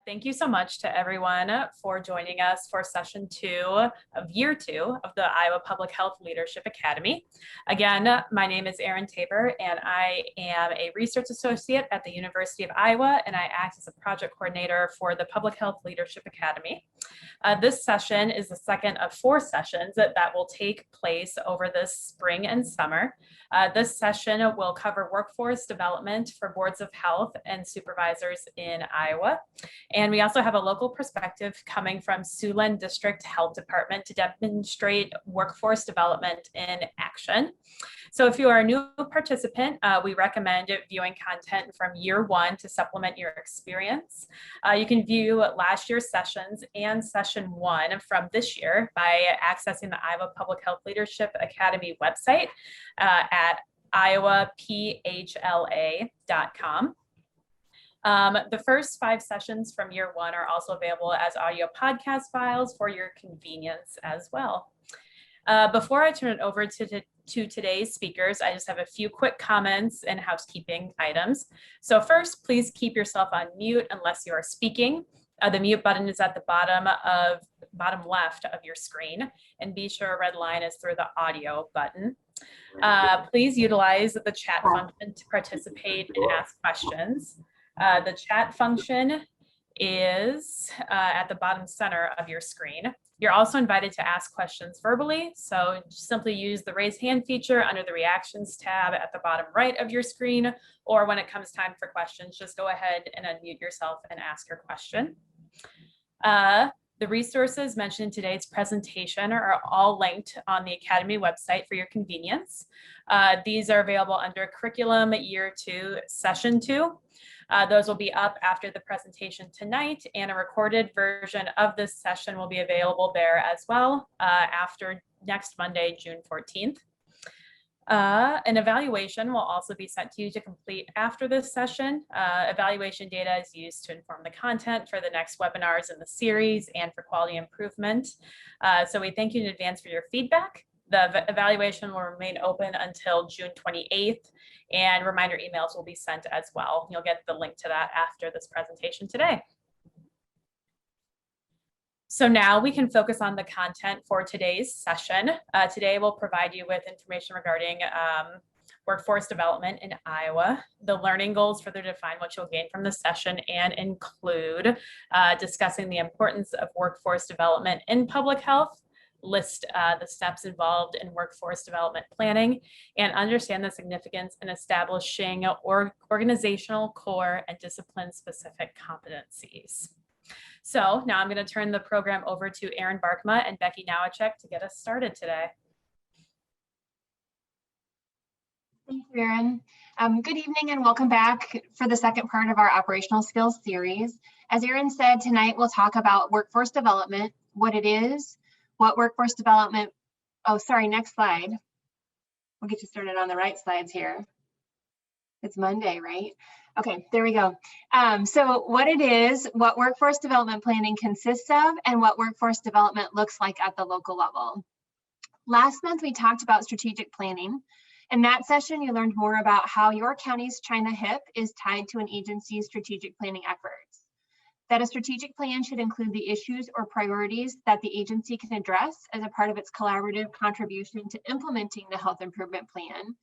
Thank you so much to everyone for joining us for session 2 of year 2 of the Iowa Public Health Leadership Academy. Again, my name is Erin Tabor, and I am a research associate at the University of Iowa, and I act as a project coordinator for the Public Health Leadership Academy. This session is the second of 4 sessions that will take place over this spring and summer. This session will cover workforce development for boards of health and supervisors in Iowa. And we also have a local perspective coming from Siouxland District Health Department to demonstrate workforce development in action. So if you are a new participant, we recommend viewing content from year 1 to supplement your experience. You can view last year's sessions and session 1 from this year by accessing the Iowa Public Health Leadership Academy website at iowapHLA.com. The first 5 sessions from year 1 are also available as audio podcast files for your convenience as well. Before I turn it over to today's speakers, I just have a few quick comments and housekeeping items. So first, please keep yourself on mute unless you are speaking. The mute button is at the bottom left of your screen, and be sure a red line is through the audio button. Please utilize the chat function to participate and ask questions. The chat function is at the bottom center of your screen. You're also invited to ask questions verbally, so simply use the raise hand feature under the reactions tab at the bottom right of your screen, or when it comes time for questions, just go ahead and unmute yourself and ask your question. The resources mentioned in today's presentation are all linked on the Academy website for your convenience. These are available under Curriculum Year 2, Session 2. Those will be up after the presentation tonight, and a recorded version of this session will be available there as well after next Monday, June 14th. An evaluation will also be sent to you to complete after this session. Evaluation data is used to inform the content for the next webinars in the series and for quality improvement. So we thank you in advance for your feedback. The evaluation will remain open until June 28th, and reminder emails will be sent as well. You'll get the link to that after this presentation today. So now we can focus on the content for today's session. Today we'll provide you with information regarding workforce development in Iowa. The learning goals further define what you'll gain from the session and include discussing the importance of workforce development in public health, list the steps involved in workforce development planning, and understand the significance in establishing organizational core and discipline-specific competencies. So now I'm going to turn the program over to Erin Barkma and Becky Nowacek to get us started today. Thank you, Erin. Good evening and welcome back for the second part of our operational skills series. As Erin said, tonight we'll talk about workforce development, what it is, what workforce development, next slide. We'll get you started on the right slides here. It's Monday, right? Okay, there we go. So what it is, what workforce development planning consists of, and what workforce development looks like at the local level. Last month, we talked about strategic planning. In that session, you learned more about how your county's China HIP is tied to an agency's strategic planning efforts. That a strategic plan should include the issues or priorities that the agency can address as a part of its collaborative contribution to implementing the health improvement plan.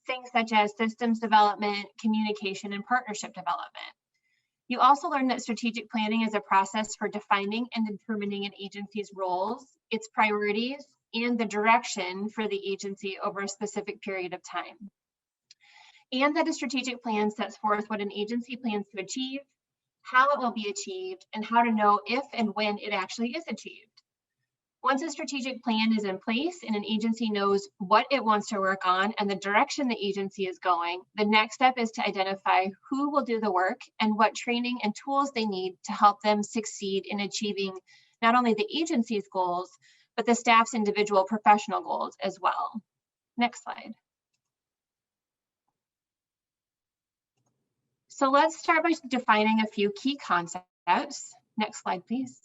Things such as systems development, communication, and partnership development. You also learned that strategic planning is a process for defining and determining an agency's roles, its priorities, and the direction for the agency over a specific period of time. And that a strategic plan sets forth what an agency plans to achieve, how it will be achieved, and how to know if and when it actually is achieved. Once a strategic plan is in place and an agency knows what it wants to work on and the direction the agency is going, the next step is to identify who will do the work and what training and tools they need to help them succeed in achieving not only the agency's goals, but the staff's individual professional goals as well. Next slide. So let's start by defining a few key concepts. Next slide, please.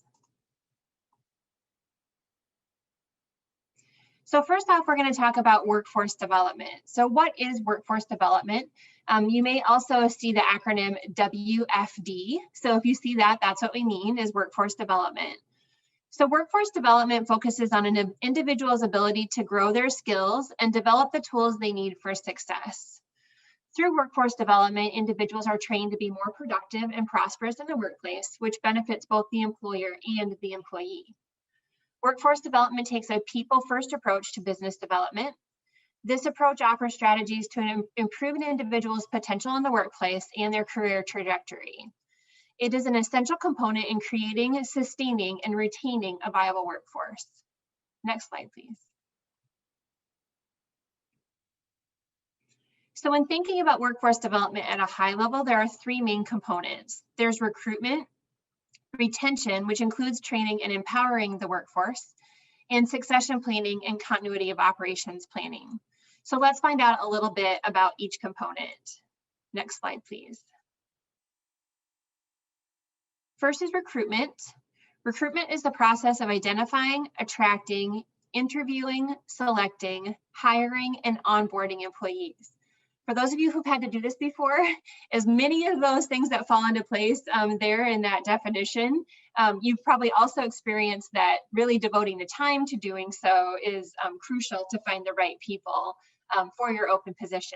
So first off, we're going to talk about workforce development. So what is workforce development? You may also see the acronym WFD. So if you see that, that's what we mean, is workforce development. So workforce development focuses on an individual's ability to grow their skills and develop the tools they need for success. Through workforce development, individuals are trained to be more productive and prosperous in the workplace, which benefits both the employer and the employee. Workforce development takes a people-first approach to business development. This approach offers strategies to improve an individual's potential in the workplace and their career trajectory. It is an essential component in creating, sustaining, and retaining a viable workforce. Next slide, please. So when thinking about workforce development at a high level, there are three main components. There's recruitment, retention, which includes training and empowering the workforce, and succession planning and continuity of operations planning. So let's find out a little bit about each component. Next slide, please. First is recruitment. Recruitment is the process of identifying, attracting, interviewing, selecting, hiring, and onboarding employees. For those of you who've had to do this before, as many of those things that fall into place there in that definition, you've probably also experienced that really devoting the time to doing so is crucial to find the right people for your open positions.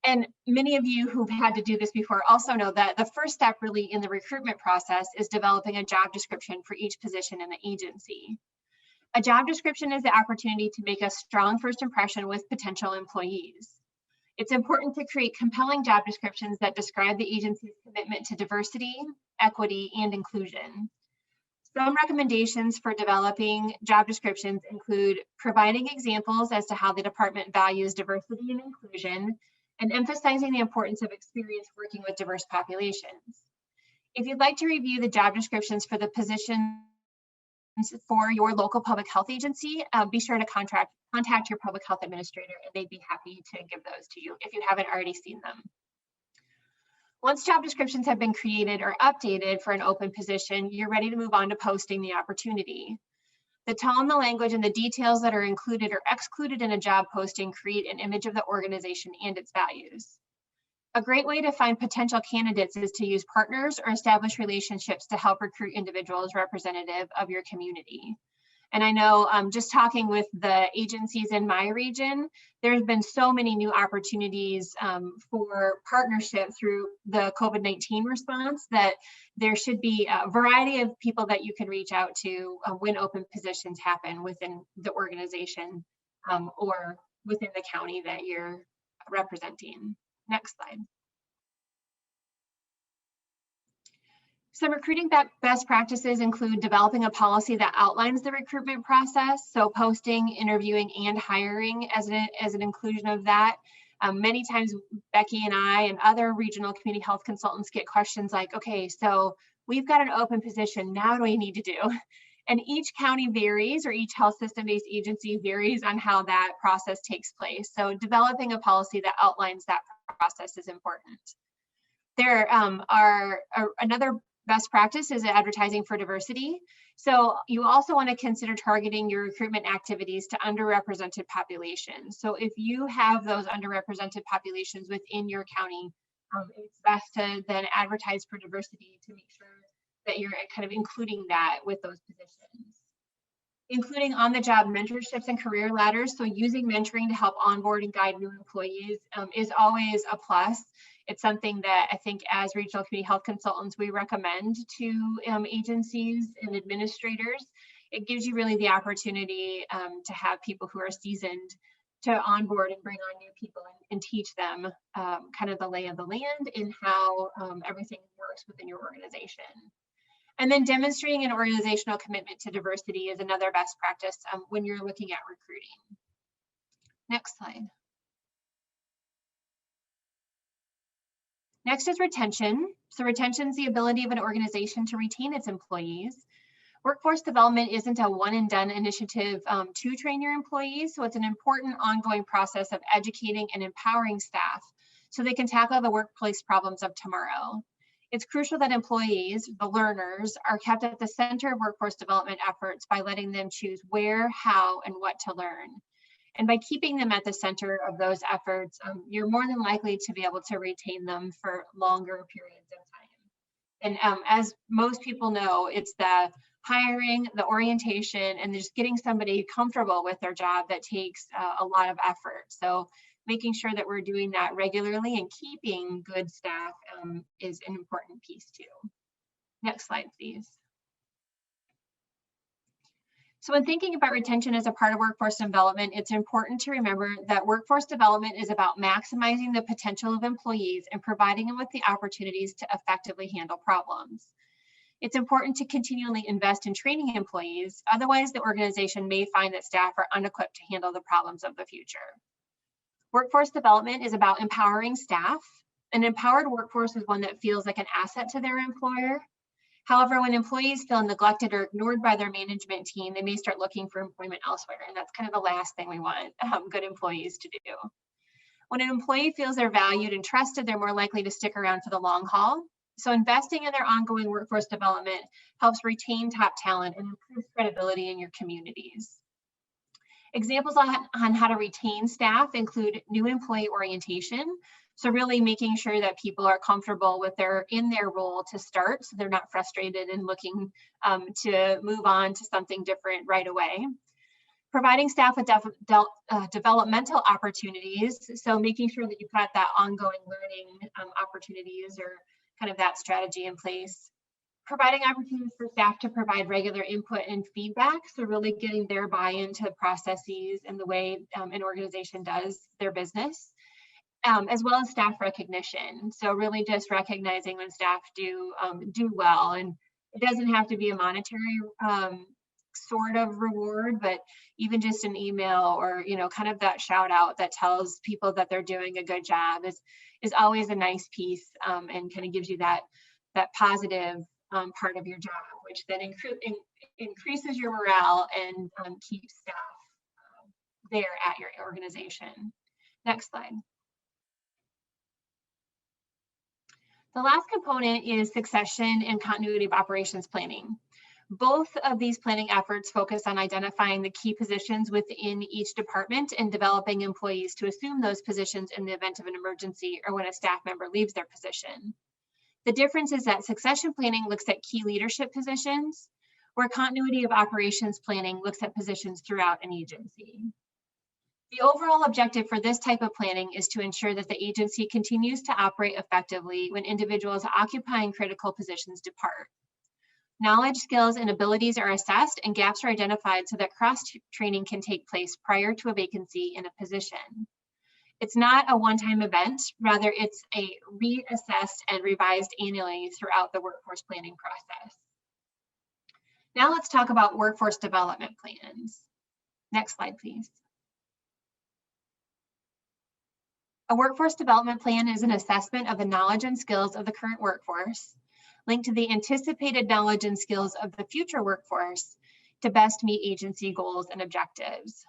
And many of you who've had to do this before also know that the first step really in the recruitment process is developing a job description for each position in the agency. A job description is the opportunity to make a strong first impression with potential employees. It's important to create compelling job descriptions that describe the agency's commitment to diversity, equity, and inclusion. Some recommendations for developing job descriptions include providing examples as to how the department values diversity and inclusion, and emphasizing the importance of experience working with diverse populations. If you'd like to review the job descriptions for the positions for your local public health agency, be sure to contact your public health administrator, and they'd be happy to give those to you if you haven't already seen them. Once job descriptions have been created or updated for an open position, you're ready to move on to posting the opportunity. The tone, the language, and the details that are included or excluded in a job posting create an image of the organization and its values. A great way to find potential candidates is to use partners or establish relationships to help recruit individuals representative of your community. And I know just talking with the agencies in my region, there's been so many new opportunities for partnership through the COVID-19 response that there should be a variety of people that you can reach out to when open positions happen within the organization or within the county that you're representing. Next slide. Some recruiting best practices include developing a policy that outlines the recruitment process, so posting, interviewing, and hiring as an inclusion of that. Many times Becky and I and other regional community health consultants get questions like, okay, so we've got an open position, now what do we need to do? And each county varies, or each health system-based agency varies on how that process takes place. So developing a policy that outlines that process is important. There are another best practice is advertising for diversity. So you also want to consider targeting your recruitment activities to underrepresented populations. So if you have those underrepresented populations within your county, it's best to then advertise for diversity to make sure that you're kind of including that with those positions. Including on-the-job mentorships and career ladders, so using mentoring to help onboard and guide new employees is always a plus. It's something that I think as regional community health consultants, we recommend to agencies and administrators. It gives you really the opportunity to have people who are seasoned to onboard and bring on new people and teach them kind of the lay of the land and how everything works within your organization. And then demonstrating an organizational commitment to diversity is another best practice when you're looking at recruiting. Next slide. Next is retention. So retention is the ability of an organization to retain its employees. Workforce development isn't a one and done initiative to train your employees. So it's an important ongoing process of educating and empowering staff so they can tackle the workplace problems of tomorrow. It's crucial that employees, the learners, are kept at the center of workforce development efforts by letting them choose where, how, and what to learn. And by keeping them at the center of those efforts, you're more than likely to be able to retain them for longer periods of time. And as most people know, it's the hiring, the orientation, and just getting somebody comfortable with their job that takes a lot of effort. So making sure that we're doing that regularly and keeping good staff is an important piece too. Next slide, please. So when thinking about retention as a part of workforce development, it's important to remember that workforce development is about maximizing the potential of employees and providing them with the opportunities to effectively handle problems. It's important to continually invest in training employees, otherwise the organization may find that staff are unequipped to handle the problems of the future. Workforce development is about empowering staff. An empowered workforce is one that feels like an asset to their employer. However, when employees feel neglected or ignored by their management team, they may start looking for employment elsewhere, and that's kind of the last thing we want good employees to do. When an employee feels they're valued and trusted, they're more likely to stick around for the long haul. So investing in their ongoing workforce development helps retain top talent and improves credibility in your communities. Examples on how to retain staff include new employee orientation. So really making sure that people are comfortable with in their role to start, so they're not frustrated and looking to move on to something different right away. Providing staff with developmental opportunities, so making sure that you've got that ongoing learning opportunities or kind of that strategy in place. Providing opportunities for staff to provide regular input and feedback, so really getting their buy-in to processes and the way an organization does their business. As well as staff recognition. So really just recognizing when staff do well, and it doesn't have to be a monetary sort of reward, but even just an email or kind of that shout out that tells people that they're doing a good job is always a nice piece, and kind of gives you that positive part of your job, which then increases your morale and keeps staff there at your organization. Next slide. The last component is succession and continuity of operations planning. Both of these planning efforts focus on identifying the key positions within each department and developing employees to assume those positions in the event of an emergency or when a staff member leaves their position. The difference is that succession planning looks at key leadership positions, where continuity of operations planning looks at positions throughout an agency. The overall objective for this type of planning is to ensure that the agency continues to operate effectively when individuals occupying critical positions depart. Knowledge, skills, and abilities are assessed and gaps are identified so that cross-training can take place prior to a vacancy in a position. It's not a one-time event, rather it's a reassessed and revised annually throughout the workforce planning process. Now let's talk about workforce development plans. Next slide, please. A workforce development plan is an assessment of the knowledge and skills of the current workforce, linked to the anticipated knowledge and skills of the future workforce to best meet agency goals and objectives.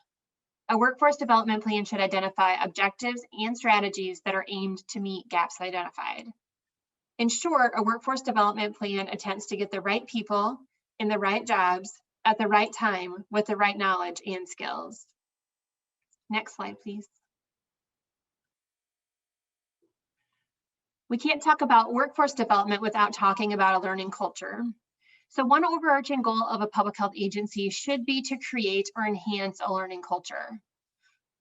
A workforce development plan should identify objectives and strategies that are aimed to meet gaps identified. In short, a workforce development plan attempts to get the right people in the right jobs at the right time with the right knowledge and skills. Next slide, please. We can't talk about workforce development without talking about a learning culture. So one overarching goal of a public health agency should be to create or enhance a learning culture.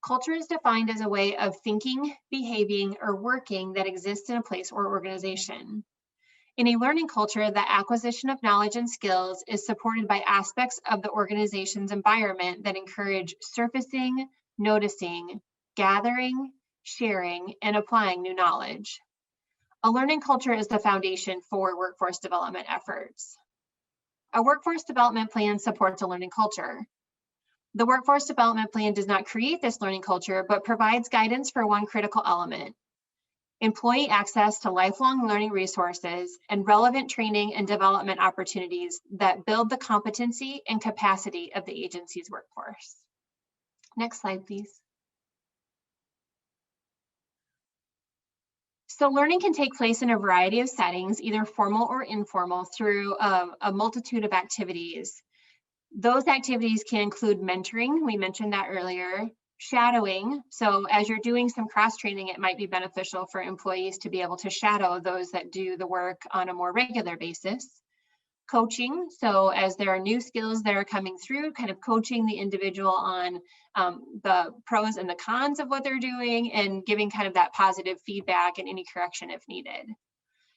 Culture is defined as a way of thinking, behaving, or working that exists in a place or organization. In a learning culture, the acquisition of knowledge and skills is supported by aspects of the organization's environment that encourage surfacing, noticing, gathering, sharing, and applying new knowledge. A learning culture is the foundation for workforce development efforts. A workforce development plan supports a learning culture. The workforce development plan does not create this learning culture, but provides guidance for one critical element: employee access to lifelong learning resources and relevant training and development opportunities that build the competency and capacity of the agency's workforce. Next slide, please. So learning can take place in a variety of settings, either formal or informal, through a multitude of activities. Those activities can include mentoring, we mentioned that earlier, Shadowing, so as you're doing some cross-training, it might be beneficial for employees to be able to shadow those that do the work on a more regular basis. Coaching, so as there are new skills that are coming through, kind of coaching the individual on the pros and the cons of what they're doing and giving kind of that positive feedback and any correction if needed.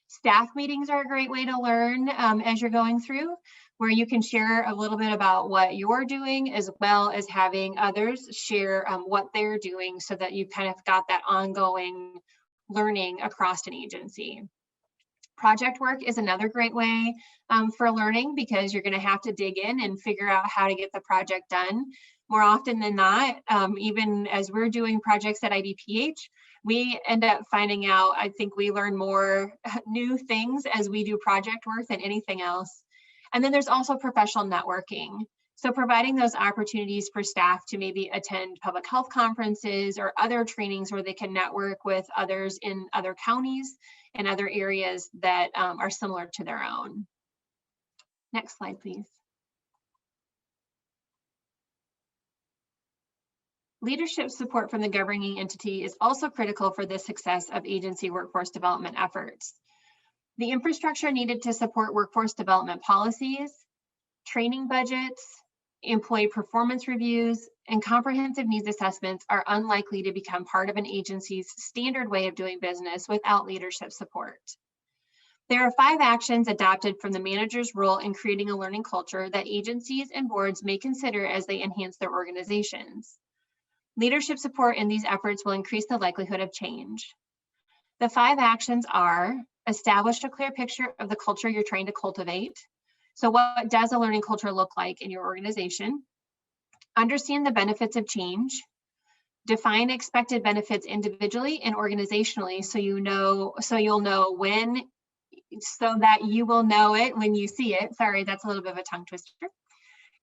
Staff meetings are a great way to learn as you're going through, where you can share a little bit about what you're doing, as well as having others share what they're doing, so that you've kind of got that ongoing learning across an agency. Project work is another great way for learning, because you're going to have to dig in and figure out how to get the project done. More often than not, even as we're doing projects at IDPH, we end up finding out, I think we learn more new things as we do project work than anything else. And then there's also professional networking. So providing those opportunities for staff to maybe attend public health conferences or other trainings where they can network with others in other counties and other areas that are similar to their own. Next slide, please. Leadership support from the governing entity is also critical for the success of agency workforce development efforts. The infrastructure needed to support workforce development policies, training budgets, employee performance reviews, and comprehensive needs assessments are unlikely to become part of an agency's standard way of doing business without leadership support. There are 5 actions adopted from the manager's role in creating a learning culture that agencies and boards may consider as they enhance their organizations. Leadership support in these efforts will increase the likelihood of change. The 5 actions are: establish a clear picture of the culture you're trying to cultivate. So what does a learning culture look like in your organization? Understand the benefits of change. Define expected benefits individually and organizationally, so you will know it when you see it. Sorry, that's a little bit of a tongue twister.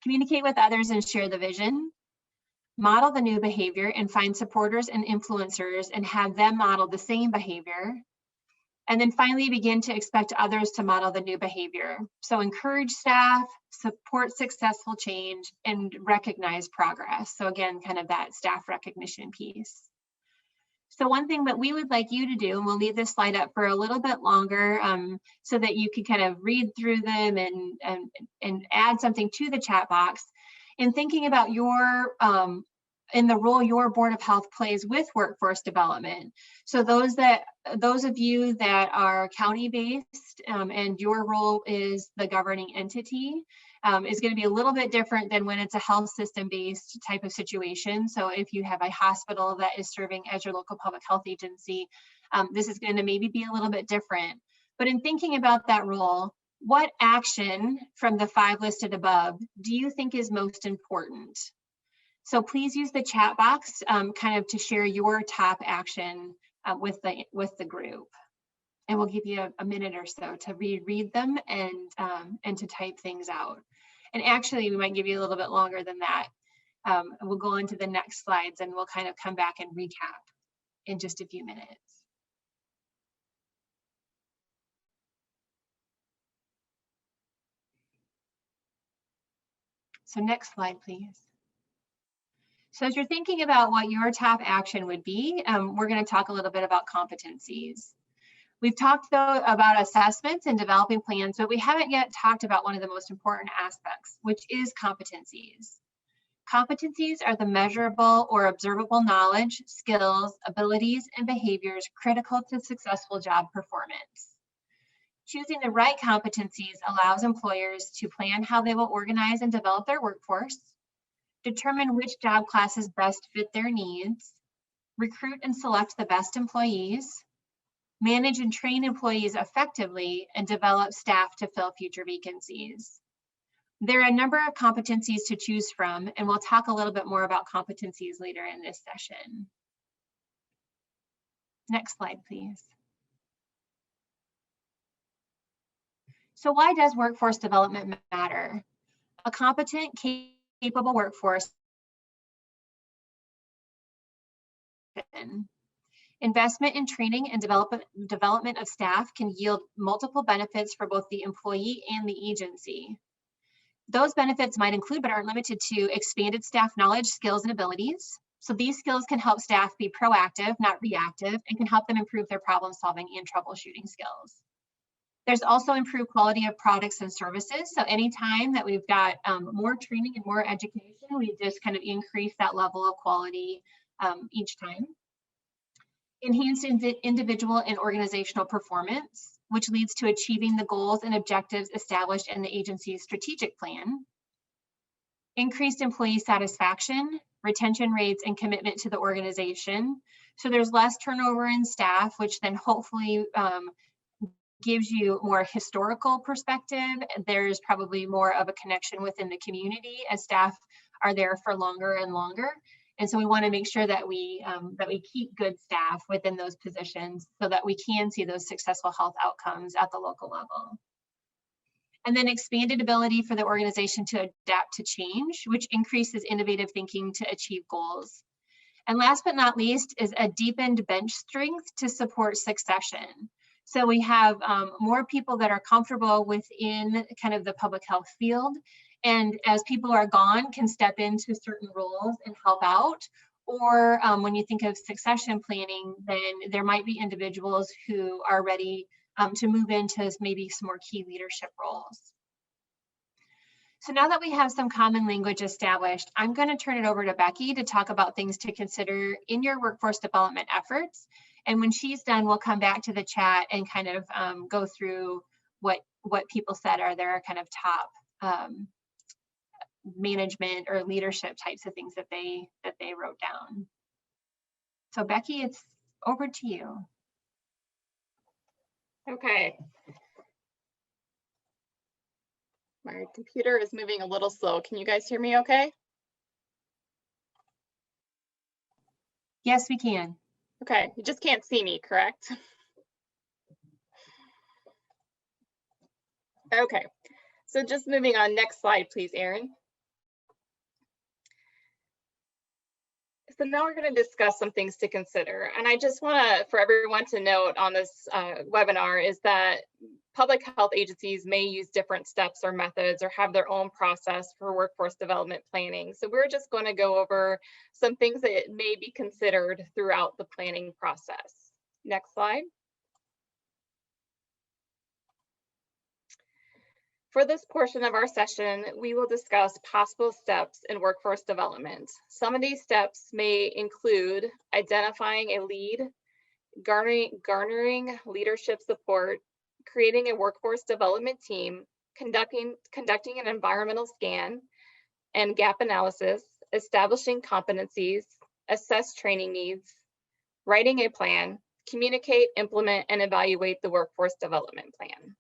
Communicate with others and share the vision. Model the new behavior and find supporters and influencers and have them model the same behavior. And then finally, begin to expect others to model the new behavior. So encourage staff, support successful change, and recognize progress. So again, kind of that staff recognition piece. So one thing that we would like you to do, and we'll leave this slide up for a little bit longer so that you can kind of read through them and add something to the chat box, in thinking about your in the role your Board of Health plays with workforce development. So those of you that are county-based and your role is the governing entity is going to be a little bit different than when it's a health system-based type of situation. So if you have a hospital that is serving as your local public health agency, this is going to maybe be a little bit different. But in thinking about that role, what action from the 5 listed above do you think is most important? So please use the chat box kind of to share your top action with the group. And we'll give you a minute or so to read them and to type things out. And actually, we might give you a little bit longer than that. We'll go into the next slides and we'll kind of come back and recap in just a few minutes. So next slide, please. So as you're thinking about what your top action would be, we're going to talk a little bit about competencies. We've talked though about assessments and developing plans, but we haven't yet talked about one of the most important aspects, which is competencies. Competencies are the measurable or observable knowledge, skills, abilities, and behaviors critical to successful job performance. Choosing the right competencies allows employers to plan how they will organize and develop their workforce, determine which job classes best fit their needs, recruit and select the best employees, manage and train employees effectively, and develop staff to fill future vacancies. There are a number of competencies to choose from, and we'll talk a little bit more about competencies later in this session. Next slide, please. So why does workforce development matter? A competent, capable workforce. Investment in training and development of staff can yield multiple benefits for both the employee and the agency. Those benefits might include, but aren't limited to, expanded staff knowledge, skills, and abilities, So these skills can help staff be proactive, not reactive, and can help them improve their problem solving and troubleshooting skills. There's also improved quality of products and services. So anytime that we've got more training and more education, we just kind of increase that level of quality each time. Enhanced individual and organizational performance, which leads to achieving the goals and objectives established in the agency's strategic plan. Increased employee satisfaction, retention rates, and commitment to the organization. So there's less turnover in staff, which then hopefully gives you more historical perspective. There's probably more of a connection within the community as staff are there for longer and longer. And so we want to make sure that we keep good staff within those positions so that we can see those successful health outcomes at the local level. And then expanded ability for the organization to adapt to change, which increases innovative thinking to achieve goals. And last but not least is a deepened bench strength to support succession. So we have more people that are comfortable within kind of the public health field, and as people are gone, can step into certain roles and help out. Or when you think of succession planning, then there might be individuals who are ready to move into maybe some more key leadership roles. So now that we have some common language established, I'm going to turn it over to Becky to talk about things to consider in your workforce development efforts. And when she's done, we'll come back to the chat and kind of go through what people said are their kind of top management or leadership types of things that they wrote down. So Becky, it's over to you. Okay. My computer is moving a little slow. Can you guys hear me okay? Yes, we can. Okay, you just can't see me, correct? Okay, so just moving on, next slide, please, Erin. So now we're going to discuss some things to consider. And I just want to, for everyone to note on this webinar is that public health agencies may use different steps or methods or have their own process for workforce development planning. So we're just going to go over some things that may be considered throughout the planning process. Next slide. For this portion of our session, we will discuss possible steps in workforce development. Some of these steps may include identifying a lead, garnering leadership support, creating a workforce development team, conducting an environmental scan and gap analysis, establishing competencies, assess training needs, writing a plan, communicate, implement, and evaluate the workforce development plan.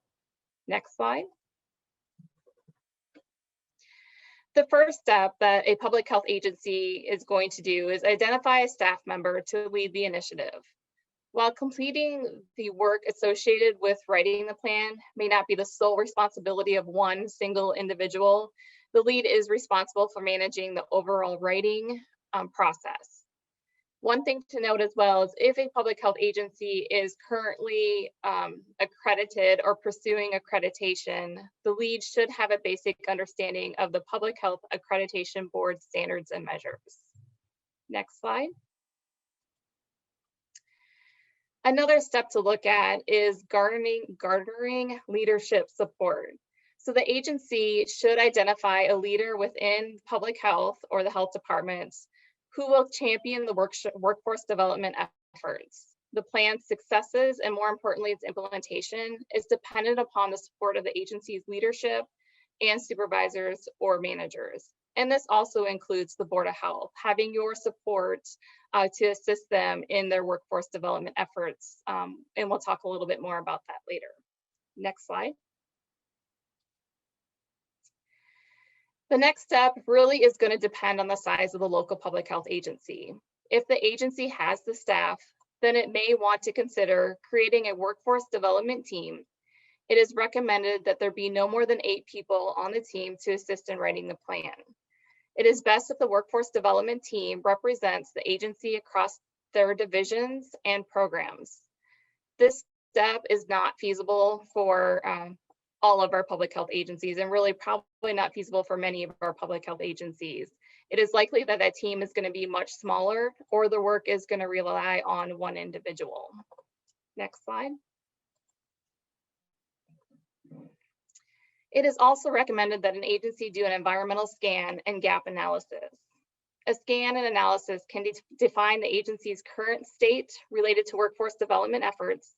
Next slide. The first step that a public health agency is going to do is identify a staff member to lead the initiative. While completing the work associated with writing the plan may not be the sole responsibility of one single individual, the lead is responsible for managing the overall writing process. One thing to note as well is if a public health agency is currently accredited or pursuing accreditation, the lead should have a basic understanding of the Public Health Accreditation Board standards and measures. Next slide. Another step to look at is garnering leadership support. So the agency should identify a leader within public health or the health departments who will champion the workforce development efforts. The plan's successes and more importantly, its implementation is dependent upon the support of the agency's leadership and supervisors or managers. And this also includes the Board of Health, having your support to assist them in their workforce development efforts. And we'll talk a little bit more about that later. Next slide. The next step really is going to depend on the size of the local public health agency. If the agency has the staff, then it may want to consider creating a workforce development team. It is recommended that there be no more than 8 people on the team to assist in writing the plan. It is best if the workforce development team represents the agency across their divisions and programs. This step is not feasible for all of our public health agencies and really probably not feasible for many of our public health agencies. it is likely that that team is going to be much smaller, or the work is going to rely on one individual. Next slide. It is also recommended that an agency do an environmental scan and gap analysis. A scan and analysis can define the agency's current state related to workforce development efforts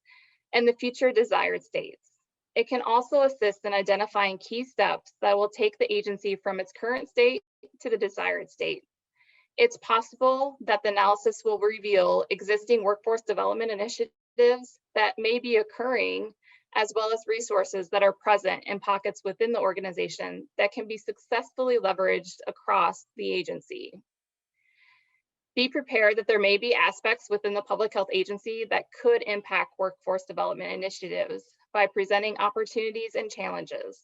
and the future desired states. It can also assist in identifying key steps that will take the agency from its current state to the desired state. It's possible that the analysis will reveal existing workforce development initiatives that may be occurring, as well as resources that are present in pockets within the organization that can be successfully leveraged across the agency. Be prepared that there may be aspects within the public health agency that could impact workforce development initiatives by presenting opportunities and challenges.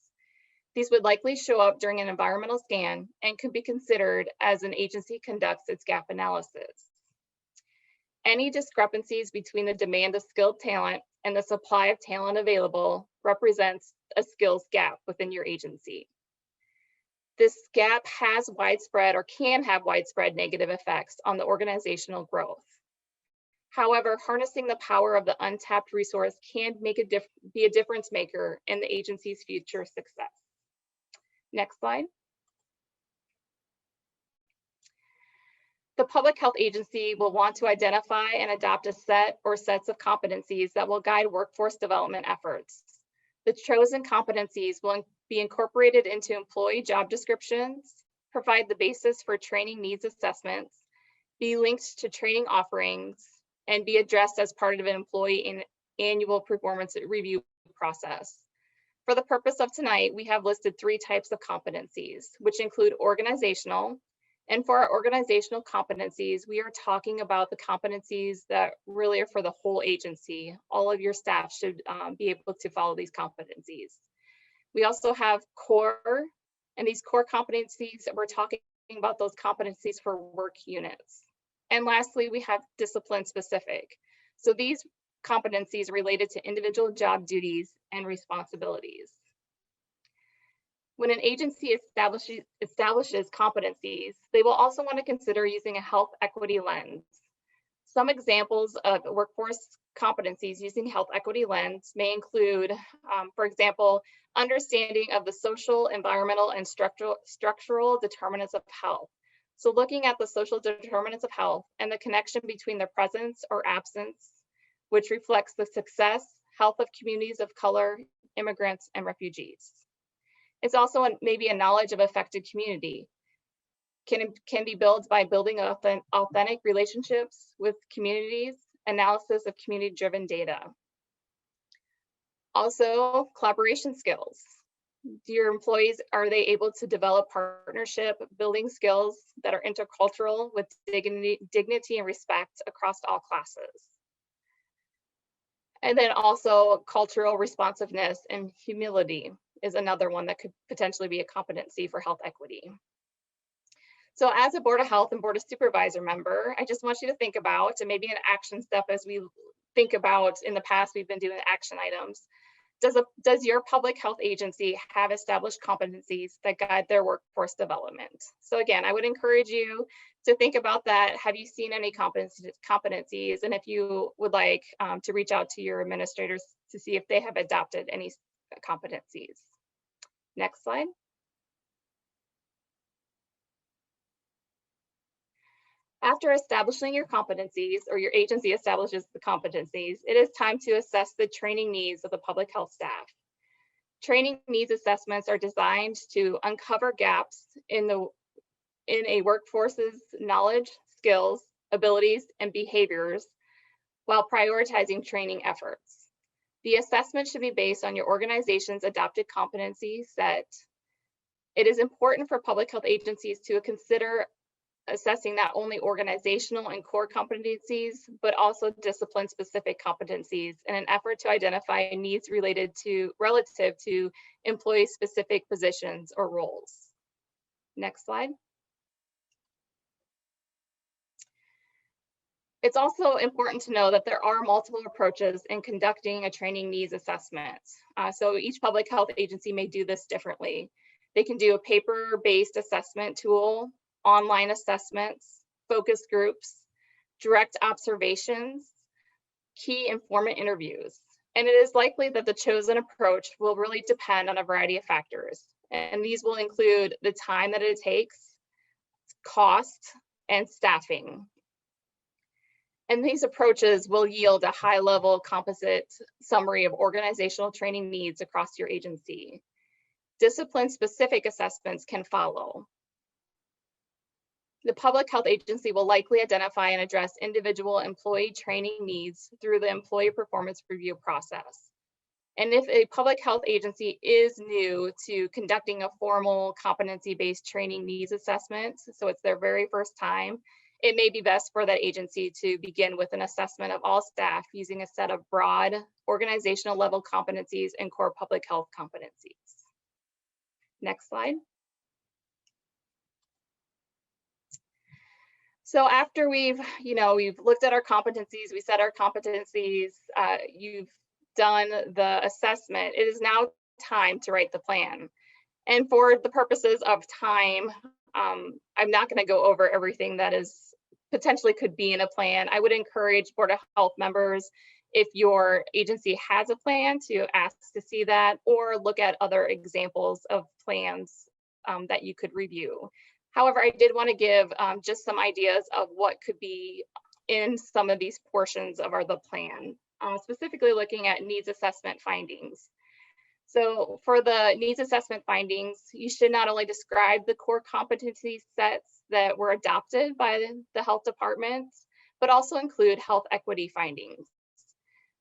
These would likely show up during an environmental scan and could be considered as an agency conducts its gap analysis. Any discrepancies between the demand of skilled talent and the supply of talent available represents a skills gap within your agency. This gap has widespread or can have widespread negative effects on the organizational growth. However, harnessing the power of the untapped resource can be a difference maker in the agency's future success. Next slide. The public health agency will want to identify and adopt a set or sets of competencies that will guide workforce development efforts. The chosen competencies will be incorporated into employee job descriptions, provide the basis for training needs assessments, be linked to training offerings, and be addressed as part of an employee annual performance review process. For the purpose of tonight, we have listed 3 types of competencies, which include organizational. And for our organizational competencies, we are talking about the competencies that really are for the whole agency. All of your staff should be able to follow these competencies. We also have core, and these core competencies, we're talking about those competencies for work units. And lastly, we have discipline specific. So these competencies related to individual job duties and responsibilities. When an agency establishes competencies, they will also want to consider using a health equity lens. Some examples of workforce competencies using health equity lens may include, for example, understanding of the social, environmental, and structural determinants of health. So looking at the social determinants of health and the connection between the presence or absence, which reflects the success, health of communities of color, immigrants, and refugees. It's also maybe a knowledge of affected community. Can be built by building authentic relationships with communities, analysis of community-driven data. Also, collaboration skills. Do your employees, are they able to develop partnership, building skills that are intercultural with dignity and respect across all classes? And then also cultural responsiveness and humility is another one that could potentially be a competency for health equity. So as a Board of Health and Board of Supervisor member, I just want you to think about, and maybe an action step as we think about, in the past we've been doing action items, does your public health agency have established competencies that guide their workforce development? So again, I would encourage you to think about that. Have you seen any competencies? And if you would like to reach out to your administrators to see if they have adopted any competencies. Next slide. After establishing your competencies, or your agency establishes the competencies, it is time to assess the training needs of the public health staff. Training needs assessments are designed to uncover gaps in a workforce's knowledge, skills, abilities, and behaviors while prioritizing training efforts. The assessment should be based on your organization's adopted competency set. It is important for public health agencies to consider assessing not only organizational and core competencies, but also discipline-specific competencies in an effort to identify needs related to, relative to employee-specific positions or roles. Next slide. It's also important to know that there are multiple approaches in conducting a training needs assessment. So each public health agency may do this differently. They can do a paper-based assessment tool, online assessments, focus groups, direct observations, key informant interviews. And it is likely that the chosen approach will really depend on a variety of factors. And these will include the time that it takes, cost, and staffing. And these approaches will yield a high-level composite summary of organizational training needs across your agency. Discipline-specific assessments can follow. The public health agency will likely identify and address individual employee training needs through the employee performance review process. And if a public health agency is new to conducting a formal competency-based training needs assessment, so it's their very first time, it may be best for that agency to begin with an assessment of all staff using a set of broad organizational level competencies and core public health competencies. Next slide. So after we've looked at our competencies, we set our competencies, you've done the assessment, it is now time to write the plan. And for the purposes of time, I'm not going to go over everything that is potentially could be in a plan. I would encourage Board of Health members, if your agency has a plan, to ask to see that or look at other examples of plans that you could review. However, I did want to give just some ideas of what could be in some of these portions of the plan, specifically looking at needs assessment findings. So for the needs assessment findings, you should not only describe the core competency sets that were adopted by the health department, but also include health equity findings.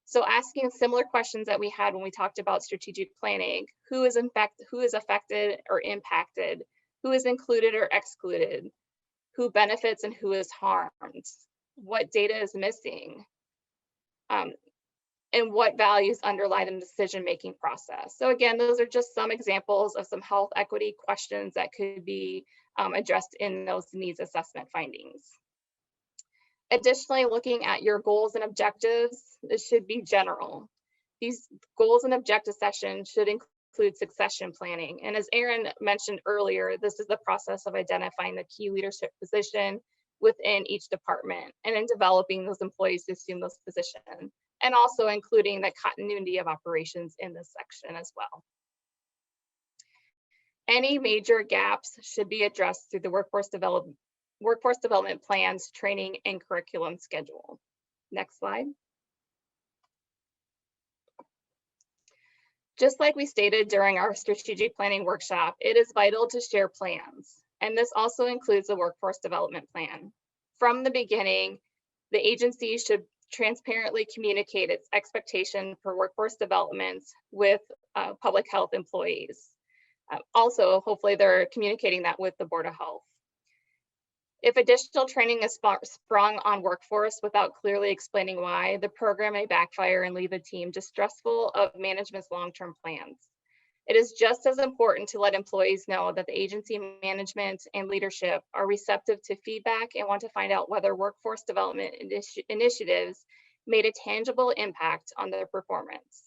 So asking similar questions that we had when we talked about strategic planning: who is affected or impacted, who is included or excluded, who benefits and who is harmed, what data is missing, and what values underlie the decision-making process. So again, those are just some examples of some health equity questions that could be addressed in those needs assessment findings. Additionally, looking at your goals and objectives, this should be general. These goals and objective sessions should include succession planning. And as Erin mentioned earlier, this is the process of identifying the key leadership position within each department and in developing those employees to assume those positions, and also including the continuity of operations in this section as well. Any major gaps should be addressed through the workforce development plans, training, and curriculum schedule. Next slide. Just like we stated during our strategic planning workshop, it is vital to share plans, and this also includes the workforce development plan. From the beginning, the agency should transparently communicate its expectation for workforce development with public health employees. Also, hopefully they're communicating that with the Board of Health. If additional training is sprung on workforce without clearly explaining why, the program may backfire and leave a team distrustful of management's long-term plans. It is just as important to let employees know that the agency management and leadership are receptive to feedback and want to find out whether workforce development initiatives made a tangible impact on their performance.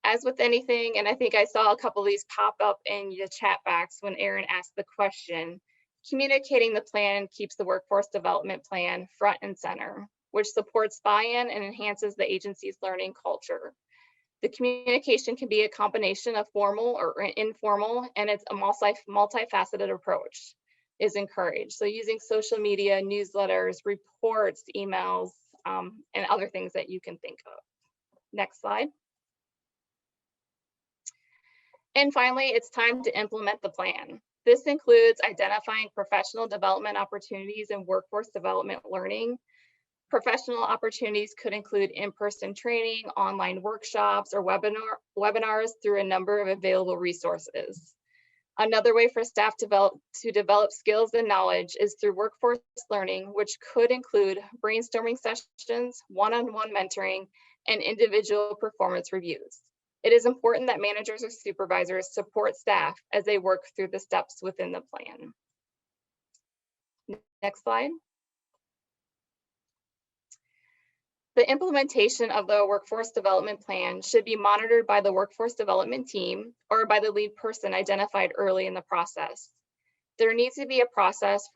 As with anything, and I think I saw a couple of these pop up in the chat box when Erin asked the question, communicating the plan keeps the workforce development plan front and center, which supports buy-in and enhances the agency's learning culture. The communication can be a combination of formal or informal, and it's a multifaceted approach is encouraged. So using social media, newsletters, reports, emails, and other things that you can think of. Next slide. And finally, it's time to implement the plan. This includes identifying professional development opportunities and workforce development learning. Professional opportunities could include in-person training, online workshops, or webinars through a number of available resources. Another way for staff to develop skills and knowledge is through workforce learning, which could include brainstorming sessions, one-on-one mentoring, and individual performance reviews. It is important that managers or supervisors support staff as they work through the steps within the plan. Next slide. The implementation of the workforce development plan should be monitored by the workforce development team or by the lead person identified early in the process. There needs to be a process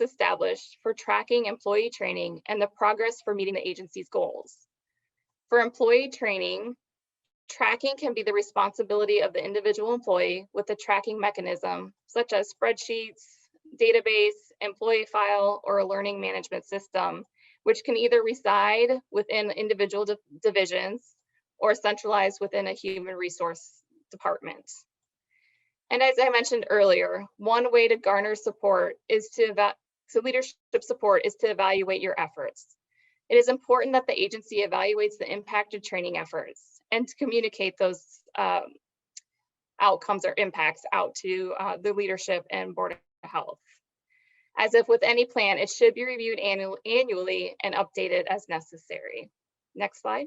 established for tracking employee training and the progress for meeting the agency's goals. For employee training, tracking can be the responsibility of the individual employee with a tracking mechanism, such as spreadsheets, database, employee file, or a learning management system, which can either reside within individual divisions or centralized within a human resource department. And as I mentioned earlier, one way to garner support is leadership support is to evaluate your efforts. It is important that the agency evaluates the impact of training efforts and to communicate those outcomes or impacts out to the leadership and Board of Health. As if with any plan, it should be reviewed annually and updated as necessary. Next slide.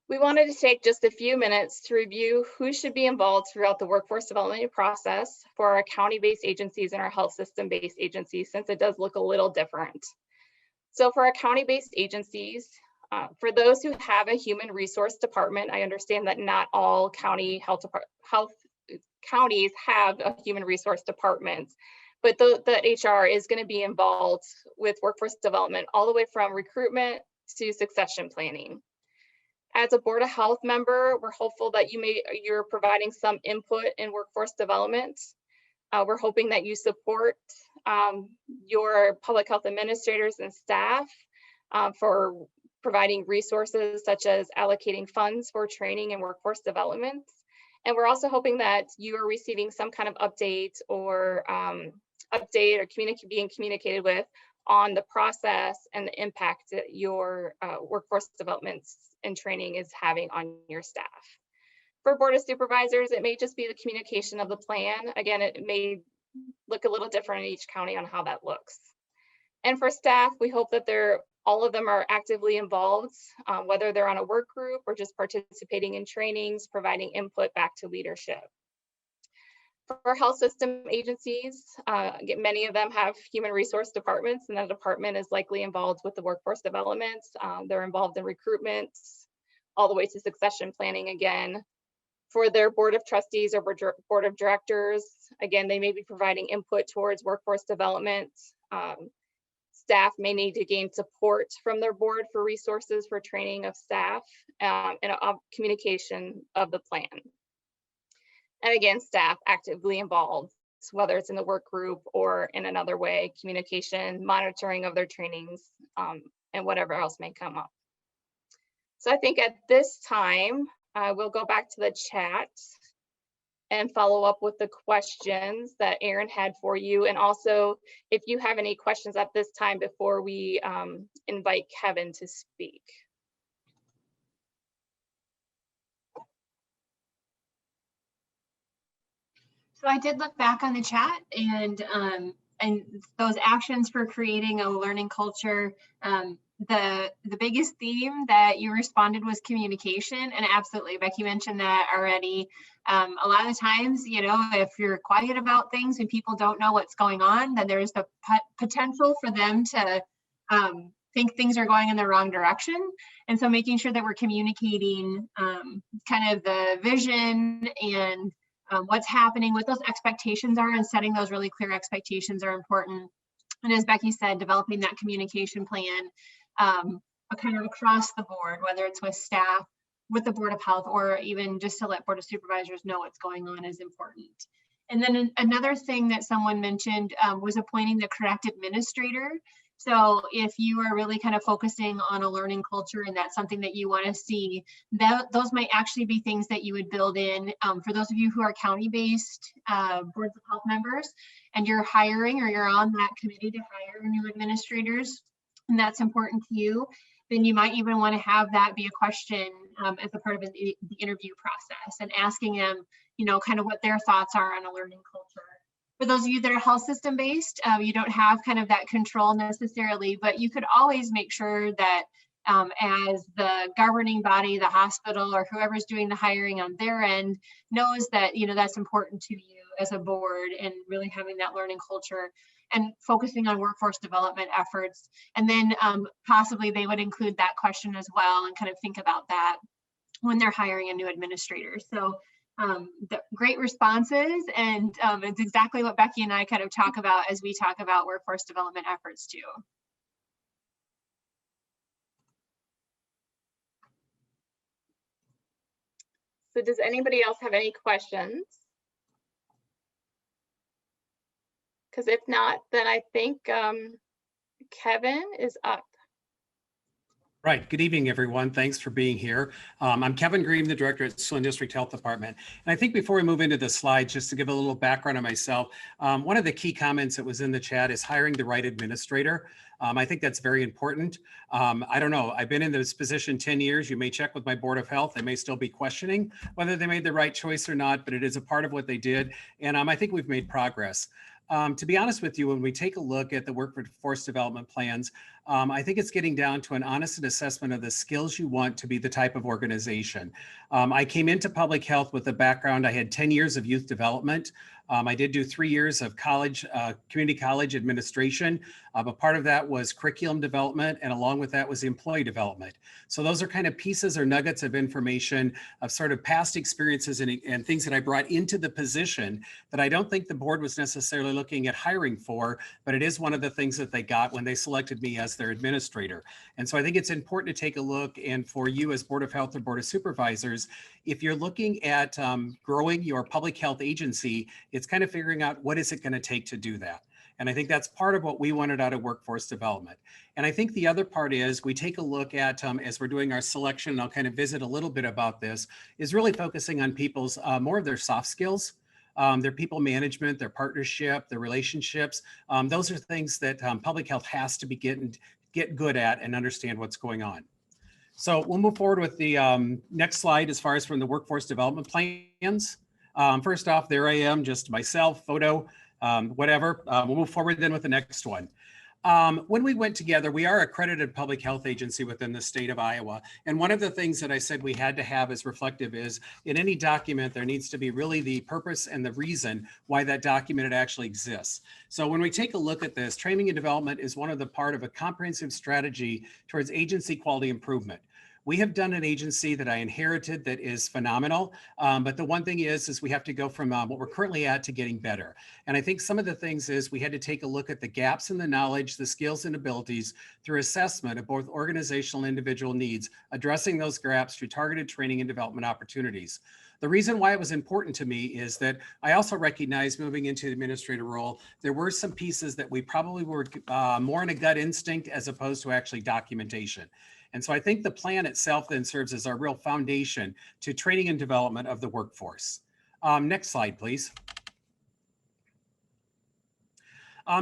We wanted to take just a few minutes to review who should be involved throughout the workforce development process for our county-based agencies and our health system-based agencies, since it does look a little different. So for our county-based agencies, for those who have a human resource department, I understand that not all counties have a human resource department, but the HR is going to be involved with workforce development all the way from recruitment to succession planning. As a Board of Health member, we're hopeful that you're providing some input in workforce development. We're hoping that you support your public health administrators and staff for providing resources such as allocating funds for training and workforce development. And we're also hoping that you are receiving some kind of update or being communicated with on the process and the impact that your workforce development and training is having on your staff. For Board of Supervisors, it may just be the communication of the plan. Again, it may look a little different in each county on how that looks. And for staff, we hope that all of them are actively involved, whether they're on a work group or just participating in trainings, providing input back to leadership. For health system agencies, many of them have human resource departments, and that department is likely involved with the workforce development. They're involved in recruitment, all the way to succession planning again. For their board of trustees or board of directors, again, they may be providing input towards workforce development. Staff may need to gain support from their board for resources for training of staff and communication of the plan. And again, staff actively involved, whether it's in the work group or in another way, communication, monitoring of their trainings, and whatever else may come up. So I think at this time, we'll go back to the chat and follow up with the questions that Erin had for you. And also, if you have any questions at this time before we invite Kevin to speak. So I did look back on the chat, and those actions for creating a learning culture, the biggest theme that you responded was communication. And absolutely, Becky mentioned that already. A lot of times, if you're quiet about things and people don't know what's going on, then there's the potential for them to think things are going in the wrong direction. And so making sure that we're communicating kind of the vision and what's happening, what those expectations are, and setting those really clear expectations are important. And as Becky said, developing that communication plan kind of across the board, whether it's with staff, with the Board of Health, or even just to let Board of Supervisors know what's going on is important. And then another thing that someone mentioned was appointing the correct administrator. So if you are really kind of focusing on a learning culture and that's something that you want to see, those might actually be things that you would build in for those of you who are county-based boards of health members and you're hiring or you're on that committee to hire new administrators, and that's important to you, then you might even want to have that be a question as a part of the interview process and asking them, kind of what their thoughts are on a learning culture. For those of you that are health system based, you don't have kind of that control necessarily, but you could always make sure that as the governing body, the hospital, or whoever's doing the hiring on their end knows that, that's important to you as a board, and really having that learning culture and focusing on workforce development efforts. And then possibly they would include that question as well and kind of think about that when they're hiring a new administrator. So Great responses, and it's exactly what Becky and I kind of talk about as we talk about workforce development efforts too. So does anybody else have any questions? Because if not, then I think Kevin is up. Right. Good evening, everyone. Thanks for being here. I'm Kevin Green, the director at Siouxland District Health Department. And I think before we move into the slides, just to give a little background on myself, one of the key comments that was in the chat is hiring the right administrator. I think that's very important. I don't know. I've been in this position 10 years. You may check with my Board of Health. They may still be questioning whether they made the right choice or not, but it is a part of what they did. And I think we've made progress. To be honest with you, when we take a look at the workforce development plans, I think it's getting down to an honest assessment of the skills you want to be the type of organization. I came into public health with a background. I had 10 years of youth development. I did do 3 years of college, community college administration. A part of that was curriculum development, and along with that was employee development. So those are kind of pieces or nuggets of information of sort of past experiences and things that I brought into the position that I don't think the board was necessarily looking at hiring for, but it is one of the things that they got when they selected me as their administrator. And so I think it's important to take a look, and for you as Board of Health or Board of Supervisors, if you're looking at growing your public health agency, it's kind of figuring out what is it going to take to do that. And I think that's part of what we wanted out of workforce development. And I think the other part is we take a look at, as we're doing our selection, and I'll kind of visit a little bit about this, is really focusing on people's more of their soft skills, their people management, their partnership, their relationships. Those are things that public health has to be get good at and understand what's going on. So we'll move forward with the next slide as far as from the workforce development plans. First off, there I am, just myself, photo, whatever. We'll move forward then with the next one. When we went together, we are an accredited public health agency within the state of Iowa. And one of the things that I said we had to have as reflective is in any document, there needs to be really the purpose and the reason why that document actually exists. So when we take a look at this, training and development is one of the part of a comprehensive strategy towards agency quality improvement. We have done an agency that I inherited that is phenomenal. But the one thing is we have to go from what we're currently at to getting better. And I think some of the things is we had to take a look at the gaps in the knowledge, the skills and abilities through assessment of both organizational and individual needs, addressing those gaps through targeted training and development opportunities. The reason why it was important to me is that I also recognize moving into the administrator role, there were some pieces that we probably were more in a gut instinct as opposed to actually documentation. And so I think the plan itself then serves as our real foundation to training and development of the workforce. Next slide, please.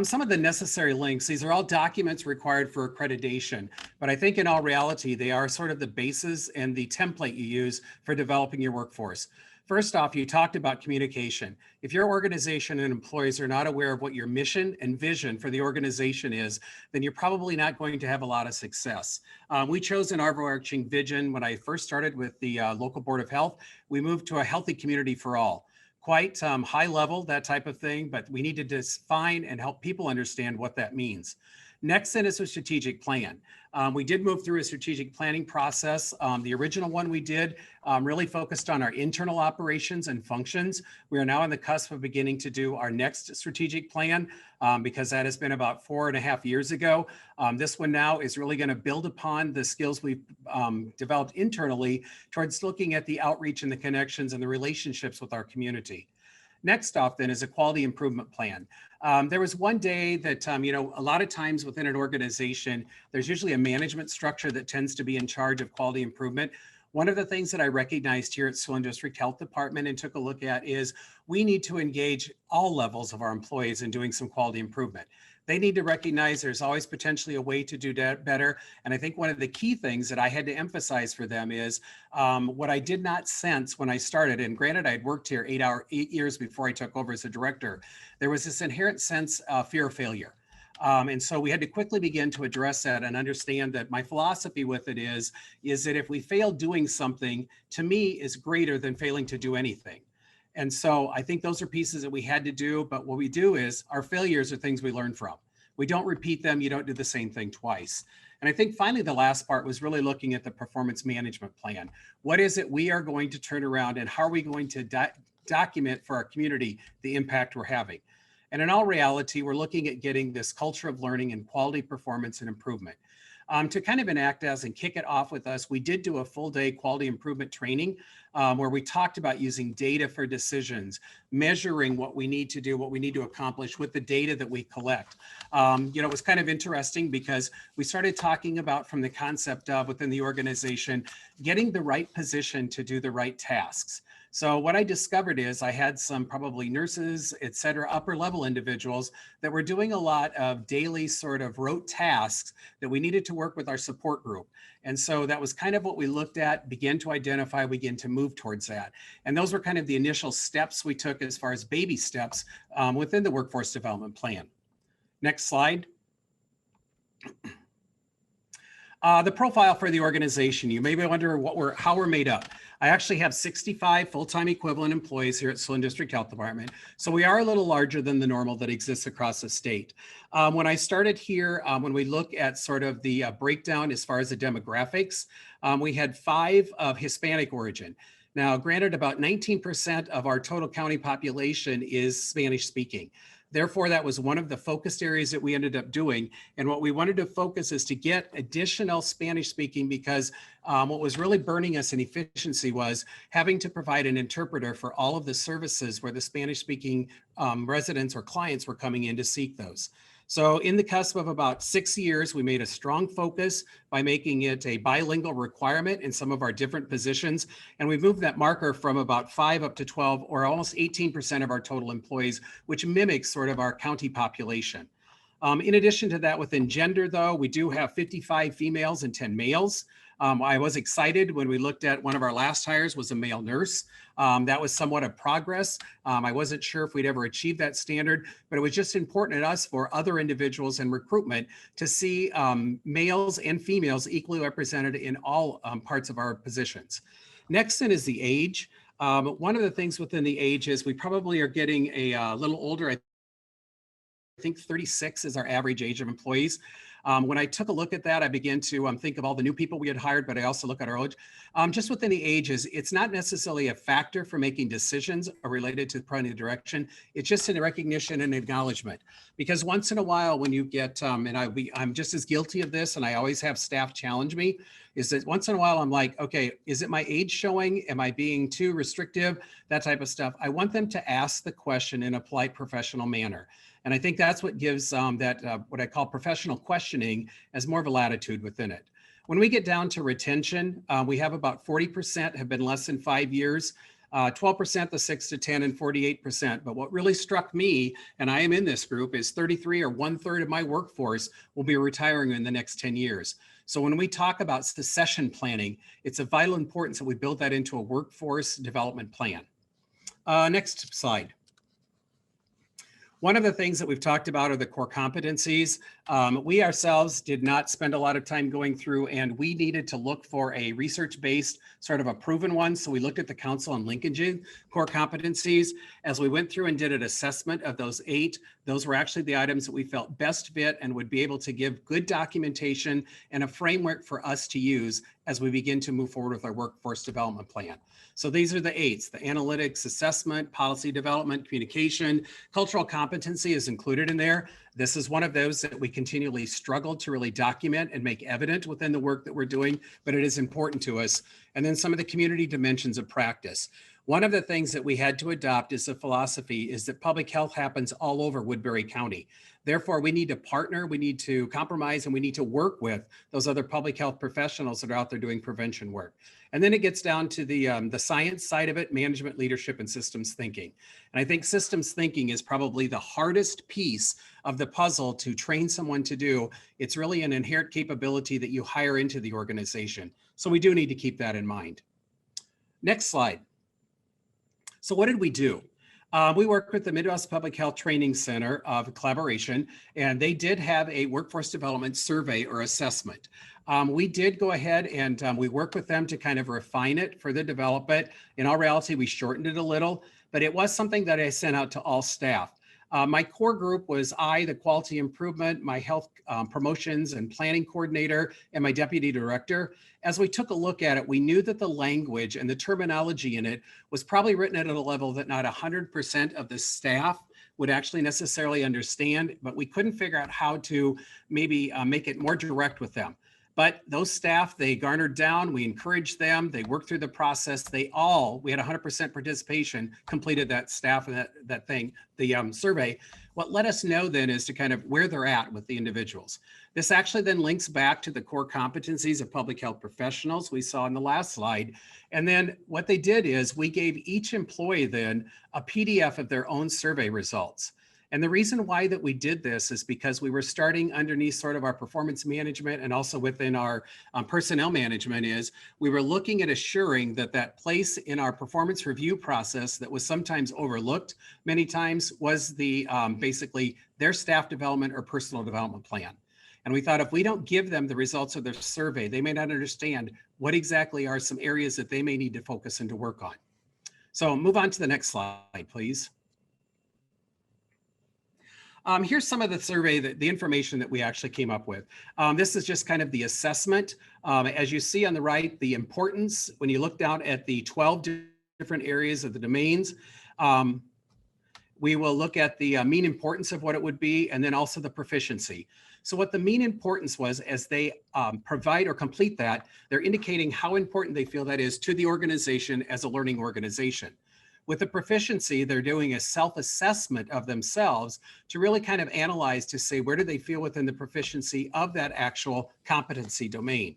Some of the necessary links, these are all documents required for accreditation, but I think in all reality, they are sort of the basis and the template you use for developing your workforce. First off, you talked about communication. If your organization and employees are not aware of what your mission and vision for the organization is, then you're probably not going to have a lot of success. We chose an overarching vision when I first started with the local Board of Health. We moved to a healthy community for all. Quite high level, that type of thing, but we need to define and help people understand what that means. Next then is a strategic plan. We did move through a strategic planning process. The original one we did really focused on our internal operations and functions. We are now on the cusp of beginning to do our next strategic plan because that has been about 4.5 years ago. This one now is really going to build upon the skills we've developed internally towards looking at the outreach and the connections and the relationships with our community. Next off then is a quality improvement plan. There was one day that, a lot of times within an organization, there's usually a management structure that tends to be in charge of quality improvement. One of the things that I recognized here at Siouxland District Health Department and took a look at is we need to engage all levels of our employees in doing some quality improvement. They need to recognize there's always potentially a way to do that better. And I think one of the key things that I had to emphasize for them is what I did not sense when I started, and granted, I'd worked here 8 years before I took over as a director, there was this inherent sense of fear of failure. And so we had to quickly begin to address that and understand that my philosophy with it is that if we fail doing something, to me, is greater than failing to do anything. And so I think those are pieces that we had to do. But what we do is our failures are things we learn from. We don't repeat them. You don't do the same thing twice. And I think finally, the last part was really looking at the performance management plan. What is it we are going to turn around, and how are we going to document for our community the impact we're having? And in all reality, we're looking at getting this culture of learning and quality performance and improvement. To kind of enact as and kick it off with us, we did do a full day quality improvement training where we talked about using data for decisions, measuring what we need to do, what we need to accomplish with the data that we collect. It was kind of interesting because we started talking about from the concept of within the organization, getting the right position to do the right tasks. So what I discovered is I had some probably nurses, et cetera, upper level individuals that were doing a lot of daily sort of rote tasks that we needed to work with our support group. And so that was kind of what we looked at, began to identify, begin to move towards that. And those were kind of the initial steps we took as far as baby steps within the workforce development plan. Next slide. The profile for the organization. You may wonder how we're made up. I actually have 65 full-time equivalent employees here at Solon District Health Department. So we are a little larger than the normal that exists across the state. When I started here, when we look at sort of the breakdown as far as the demographics, we had 5 of Hispanic origin. Now, granted, about 19% of our total county population is Spanish speaking. Therefore, that was one of the focused areas that we ended up doing. And what we wanted to focus is to get additional Spanish speaking because what was really burning us in efficiency was having to provide an interpreter for all of the services where the Spanish speaking residents or clients were coming in to seek those. So in the cusp of about 6 years, we made a strong focus by making it a bilingual requirement in some of our different positions. And we moved that marker from about 5 up to 12, or almost 18% of our total employees, which mimics sort of our county population. In addition to that, within gender, though, we do have 55 females and 10 males. I was excited when we looked at one of our last hires was a male nurse. That was somewhat of progress. I wasn't sure if we'd ever achieve that standard, but it was just important to us for other individuals in recruitment to see males and females equally represented in all parts of our positions. Next then is the age. One of the things within the age is we probably are getting a little older. I think 36 is our average age of employees. When I took a look at that, I began to think of all the new people we had hired, but I also look at our age. Just within the ages, it's not necessarily a factor for making decisions related to providing the direction. It's just in recognition and acknowledgement. Because once in a while, when you get, and I'm just as guilty of this, and I always have staff challenge me, is that once in a while I'm like, okay, is it my age showing? Am I being too restrictive? That type of stuff. I want them to ask the question in a polite, professional manner. And I think that's what gives what I call professional questioning as more of a latitude within it. When we get down to retention, we have about 40% have been less than 5 years, 12% the 6 to 10, and 48%. But what really struck me, and I am in this group, is 33 or 1/3 of my workforce will be retiring in the next 10 years. So when we talk about succession planning, it's of vital importance that we build that into a workforce development plan. Next slide. One of the things that we've talked about are the core competencies. We ourselves did not spend a lot of time going through, and we needed to look for a research-based sort of a proven one. So we looked at the Council on Lincoln core competencies. As we went through and did an assessment of those 8, those were actually the items that we felt best fit and would be able to give good documentation and a framework for us to use as we begin to move forward with our workforce development plan. So these are the 8s: the analytics, assessment, policy development, communication, cultural competency is included in there. This is one of those that we continually struggle to really document and make evident within the work that we're doing, but it is important to us. And then some of the community dimensions of practice. One of the things that we had to adopt as a philosophy is that public health happens all over Woodbury County. Therefore, we need to partner, we need to compromise, and we need to work with those other public health professionals that are out there doing prevention work. And then it gets down to the science side of it: management, leadership, and systems thinking. And I think systems thinking is probably the hardest piece of the puzzle to train someone to do. It's really an inherent capability that you hire into the organization. So we do need to keep that in mind. Next slide. So what did we do? We worked with the Midwest Public Health Training Center of Collaboration, and they did have a workforce development survey or assessment. We did go ahead and we worked with them to kind of refine it, further develop it. In all reality, we shortened it a little, but it was something that I sent out to all staff. My core group was the quality improvement, my health promotions and planning coordinator, and my deputy director. As we took a look at it, we knew that the language and the terminology in it was probably written at a level that not 100% of the staff would actually necessarily understand, but we couldn't figure out how to maybe make it more direct with them. But those staff, they garnered down, we encouraged them, they worked through the process. We had 100% participation, completed that staff and that thing, the survey. What let us know then is to kind of where they're at with the individuals. This actually then links back to the core competencies of public health professionals we saw in the last slide. And then what they did is we gave each employee then a PDF of their own survey results. And the reason why that we did this is because we were starting underneath sort of our performance management and also within our personnel management is we were looking at assuring that that place in our performance review process that was sometimes overlooked many times was the basically their staff development or personal development plan. And we thought if we don't give them the results of their survey, they may not understand what exactly are some areas that they may need to focus and to work on. So move on to the next slide, please. Here's some of the survey, the information that we actually came up with. This is just kind of the assessment. As you see on the right, the importance, when you look down at the 12 different areas of the domains, we will look at the mean importance of what it would be, and then also the proficiency. So what the mean importance was, as they provide or complete that, they're indicating how important they feel that is to the organization as a learning organization. With the proficiency, they're doing a self-assessment of themselves to really kind of analyze to say, where do they feel within the proficiency of that actual competency domain?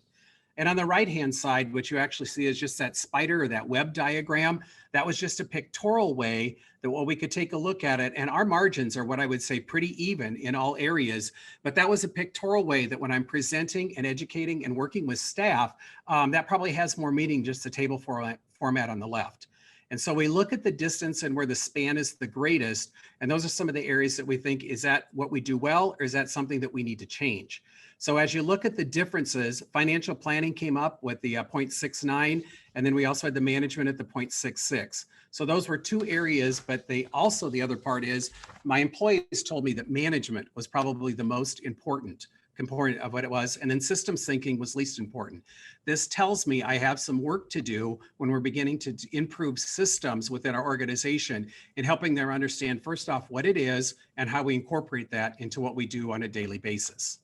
And on the right-hand side, what you actually see is just that spider or that web diagram. That was just a pictorial way that we could take a look at it. And our margins are what I would say pretty even in all areas. But that was a pictorial way that when I'm presenting and educating and working with staff, that probably has more meaning just the table format on the left. And so we look at the distance and where the span is the greatest. And those are some of the areas that we think, is that what we do well, or is that something that we need to change? So as you look at the differences, financial planning came up with the 0.69, and then we also had the management at the 0.66. So those were two areas, but the other part is my employees told me that management was probably the most important component of what it was, and then systems thinking was least important. This tells me I have some work to do when we're beginning to improve systems within our organization in helping them understand, first off, what it is and how we incorporate that into what we do on a daily basis.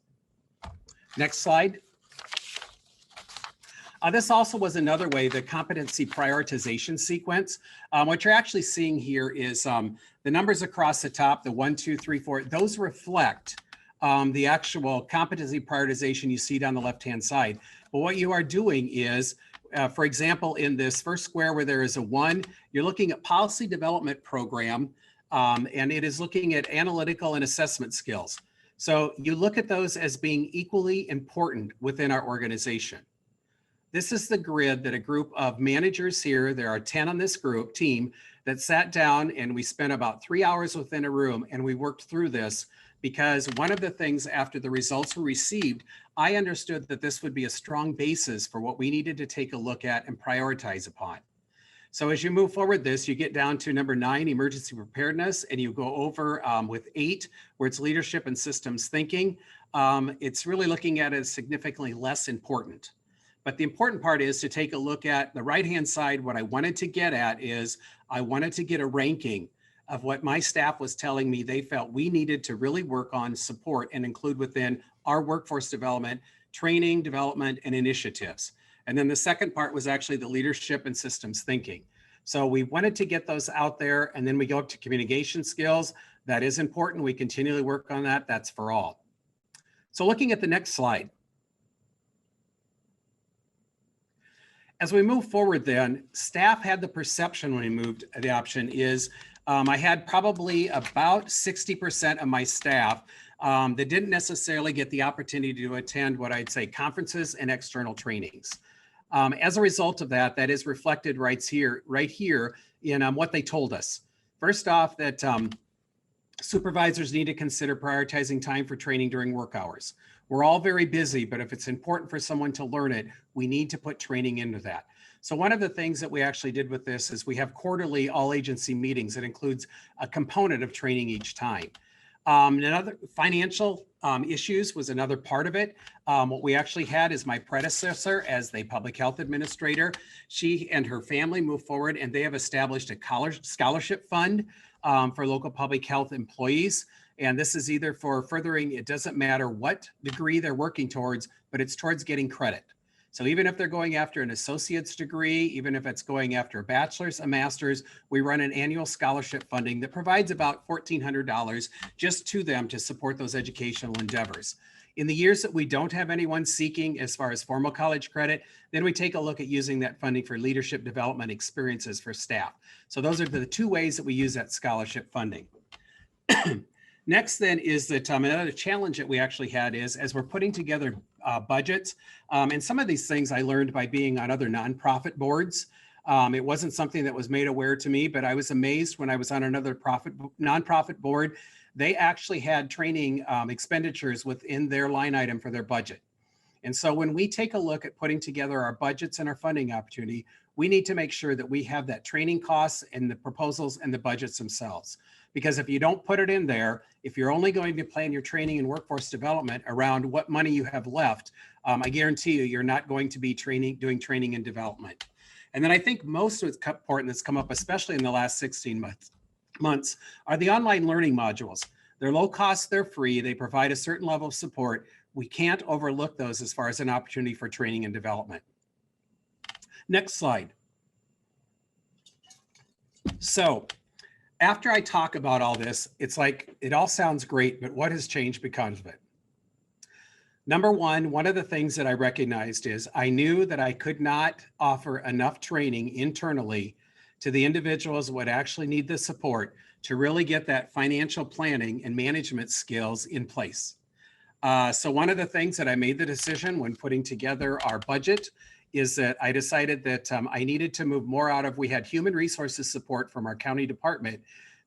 Next slide. This also was another way, the competency prioritization sequence. What you're actually seeing here is the numbers across the top, the 1, 2, 3, 4, those reflect the actual competency prioritization you see down the left-hand side. But what you are doing is, for example, in this first square where there is a 1, you're looking at policy development program, and it is looking at analytical and assessment skills. So you look at those as being equally important within our organization. This is the grid that a group of managers here, there are 10 on this team, that sat down and we spent about 3 hours within a room and we worked through this, because one of the things after the results were received, I understood that this would be a strong basis for what we needed to take a look at and prioritize upon. So as you move forward this, you get down to number 9, emergency preparedness, and you go over with 8, where it's leadership and systems thinking. It's really looking at it as significantly less important. But the important part is to take a look at the right-hand side. What I wanted to get at is I wanted to get a ranking of what my staff was telling me they felt we needed to really work on, support, and include within our workforce development, training, development, and initiatives. And then the second part was actually the leadership and systems thinking. So we wanted to get those out there, and then we go up to communication skills. That is important. We continually work on that. That's for all. So looking at the next slide. As we move forward then, staff had the perception when we moved, the option is, I had probably about 60% of my staff that didn't necessarily get the opportunity to attend what I'd say conferences and external trainings. As a result of that, that is reflected right here in what they told us. First off, that supervisors need to consider prioritizing time for training during work hours. We're all very busy, but if it's important for someone to learn it, we need to put training into that. So one of the things that we actually did with this is we have quarterly all agency meetings. It includes a component of training each time. Another financial issues was another part of it. What we actually had is my predecessor as the public health administrator. She and her family moved forward and they have established a scholarship fund for local public health employees. And this is either for furthering, it doesn't matter what degree they're working towards, but it's towards getting credit. So even if they're going after an associate's degree, even if it's going after a bachelor's, a master's, we run an annual scholarship funding that provides about $1,400 just to them to support those educational endeavors. In the years that we don't have anyone seeking as far as formal college credit, then we take a look at using that funding for leadership development experiences for staff. So those are the two ways that we use that scholarship funding. Next then is that another challenge that we actually had is as we're putting together budgets, and some of these things I learned by being on other nonprofit boards. It wasn't something that was made aware to me, but I was amazed when I was on another nonprofit board. They actually had training expenditures within their line item for their budget. And so when we take a look at putting together our budgets and our funding opportunity, we need to make sure that we have that training costs and the proposals and the budgets themselves. Because if you don't put it in there, if you're only going to plan your training and workforce development around what money you have left, I guarantee you're not going to be doing training and development. And then I think most what's important that's come up, especially in the last 16 months, are the online learning modules. They're low cost, they're free, they provide a certain level of support. We can't overlook those as far as an opportunity for training and development. Next slide. So after I talk about all this, it's like, it all sounds great, but what has changed because of it? Number one of the things that I recognized is I knew that I could not offer enough training internally to the individuals who would actually need the support to really get that financial planning and management skills in place. So one of the things that I made the decision when putting together our budget is that I decided that I needed to move more out of, we had human resources support from our county department,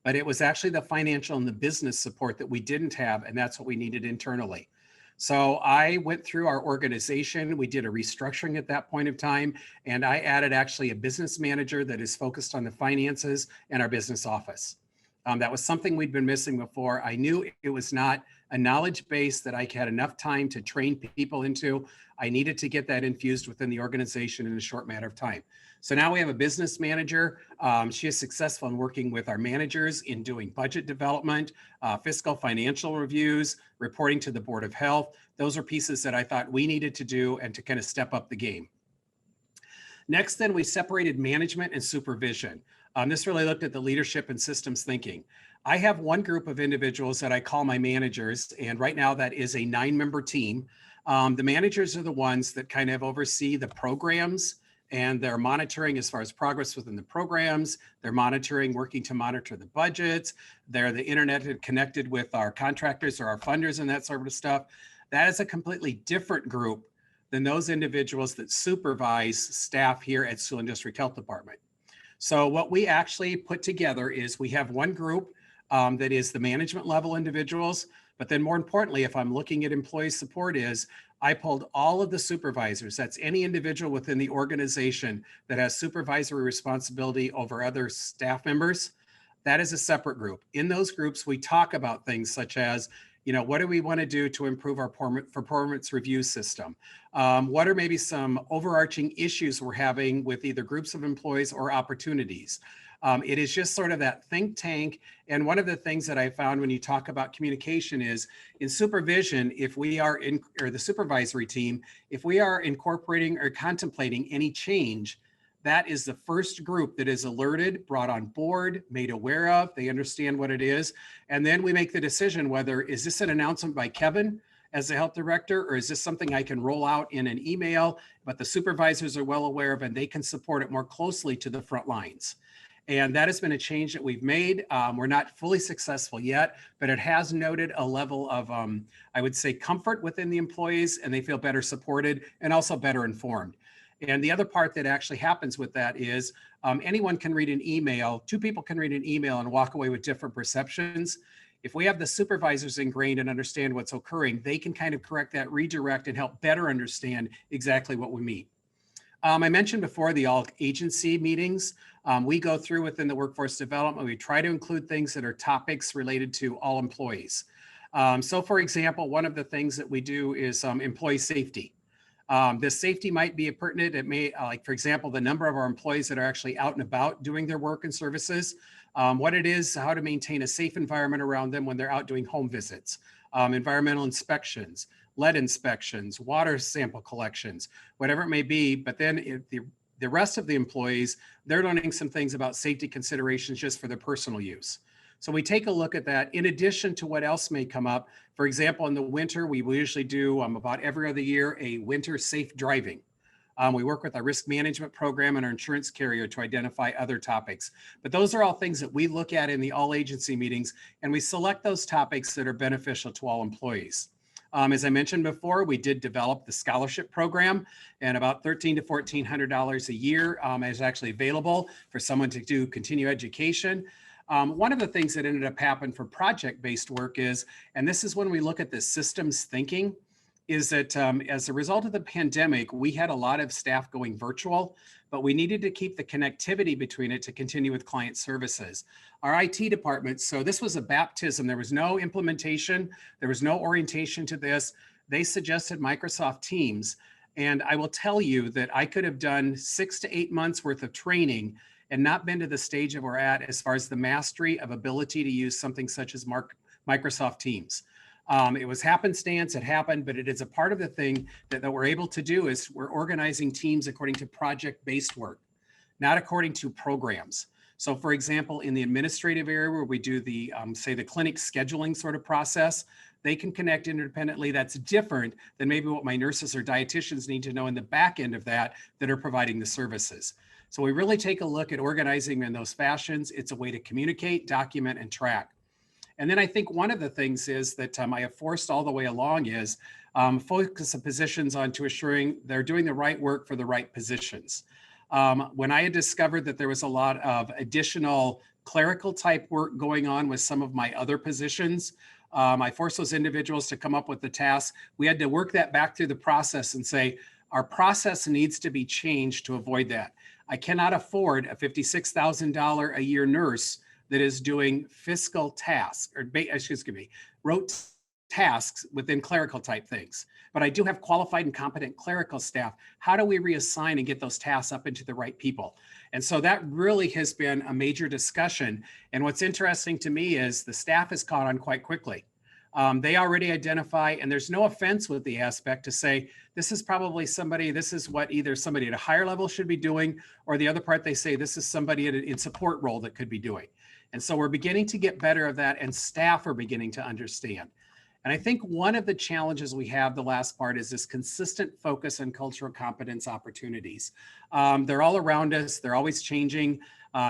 but it was actually the financial and the business support that we didn't have, and that's what we needed internally. So I went through our organization, we did a restructuring at that point of time, and I added actually a business manager that is focused on the finances and our business office. That was something we'd been missing before. I knew it was not a knowledge base that I had enough time to train people into. I needed to get that infused within the organization in a short matter of time. So now we have a business manager. She is successful in working with our managers in doing budget development, fiscal financial reviews, reporting to the Board of Health. Those are pieces that I thought we needed to do and to kind of step up the game. Next, then we separated management and supervision. This really looked at the leadership and systems thinking. I have one group of individuals that I call my managers, and right now that is a 9-member team. The managers are the ones that kind of oversee the programs, and they're monitoring as far as progress within the programs. They're monitoring, working to monitor the budgets. They're the internet connected with our contractors or our funders and that sort of stuff. That is a completely different group than those individuals that supervise staff here at Siouxland District Health Department. So what we actually put together is we have one group that is the management level individuals, but then more importantly, if I'm looking at employee support is I pulled all of the supervisors. That's any individual within the organization that has supervisory responsibility over other staff members. That is a separate group. In those groups, we talk about things such as, you know, what do we want to do to improve our performance review system? What are maybe some overarching issues we're having with either groups of employees or opportunities? It is just sort of that think tank. And one of the things that I found when you talk about communication is in supervision, if we are in, or the supervisory team, if we are incorporating or contemplating any change, that is the first group that is alerted, brought on board, made aware of, they understand what it is. And then we make the decision whether, is this an announcement by Kevin as the health director, or is this something I can roll out in an email, but the supervisors are well aware of and they can support it more closely to the front lines. And that has been a change that we've made. We're not fully successful yet, but it has noted a level of, I would say, comfort within the employees, and they feel better supported and also better informed. And the other part that actually happens with that is anyone can read an email, 2 people can read an email and walk away with different perceptions. If we have the supervisors ingrained and understand what's occurring, they can kind of correct that, redirect, and help better understand exactly what we mean. I mentioned before the all agency meetings. We go through within the workforce development. We try to include things that are topics related to all employees. So for example, one of the things that we do is employee safety. This safety might be pertinent. It may, like for example, the number of our employees that are actually out and about doing their work and services, what it is, how to maintain a safe environment around them when they're out doing home visits, environmental inspections, lead inspections, water sample collections, whatever it may be. But then the rest of the employees, they're learning some things about safety considerations just for their personal use. So we take a look at that in addition to what else may come up. For example, in the winter, we usually do about every other year a winter safe driving. We work with our risk management program and our insurance carrier to identify other topics. But those are all things that we look at in the all agency meetings, and we select those topics that are beneficial to all employees. As I mentioned before, we did develop the scholarship program, and about $1,300 to $1,400 a year is actually available for someone to do continue education. One of the things that ended up happening for project-based work is, and this is when we look at the systems thinking, is that as a result of the pandemic, we had a lot of staff going virtual, but we needed to keep the connectivity between it to continue with client services. Our IT department, so this was a baptism. There was no implementation. There was no orientation to this. They suggested Microsoft Teams. And I will tell you that I could have done 6 to 8 months worth of training and not been to the stage that we're at as far as the mastery of ability to use something such as Microsoft Teams. It was happenstance, it happened, but it is a part of the thing that we're able to do is we're organizing teams according to project-based work, not according to programs. So for example, in the administrative area where we do the, say the clinic scheduling sort of process, they can connect independently. That's different than maybe what my nurses or dietitians need to know in the back end of that are providing the services. So we really take a look at organizing in those fashions. It's a way to communicate, document, and track. And then I think one of the things is that I have forced all the way along is focus the positions on to assuring they're doing the right work for the right positions. When I had discovered that there was a lot of additional clerical type work going on with some of my other positions, I forced those individuals to come up with the tasks. We had to work that back through the process and say, our process needs to be changed to avoid that. I cannot afford a $56,000 a year nurse that is doing fiscal tasks, or rote tasks within clerical type things. But I do have qualified and competent clerical staff. How do we reassign and get those tasks up into the right people? And so that really has been a major discussion. And what's interesting to me is the staff has caught on quite quickly. They already identify, and there's no offense with the aspect to say, this is probably somebody, this is what either somebody at a higher level should be doing, or the other part they say, this is somebody in support role that could be doing. And so we're beginning to get better at that, and staff are beginning to understand. And I think one of the challenges we have, the last part, is this consistent focus on cultural competence opportunities. They're all around us. They're always changing.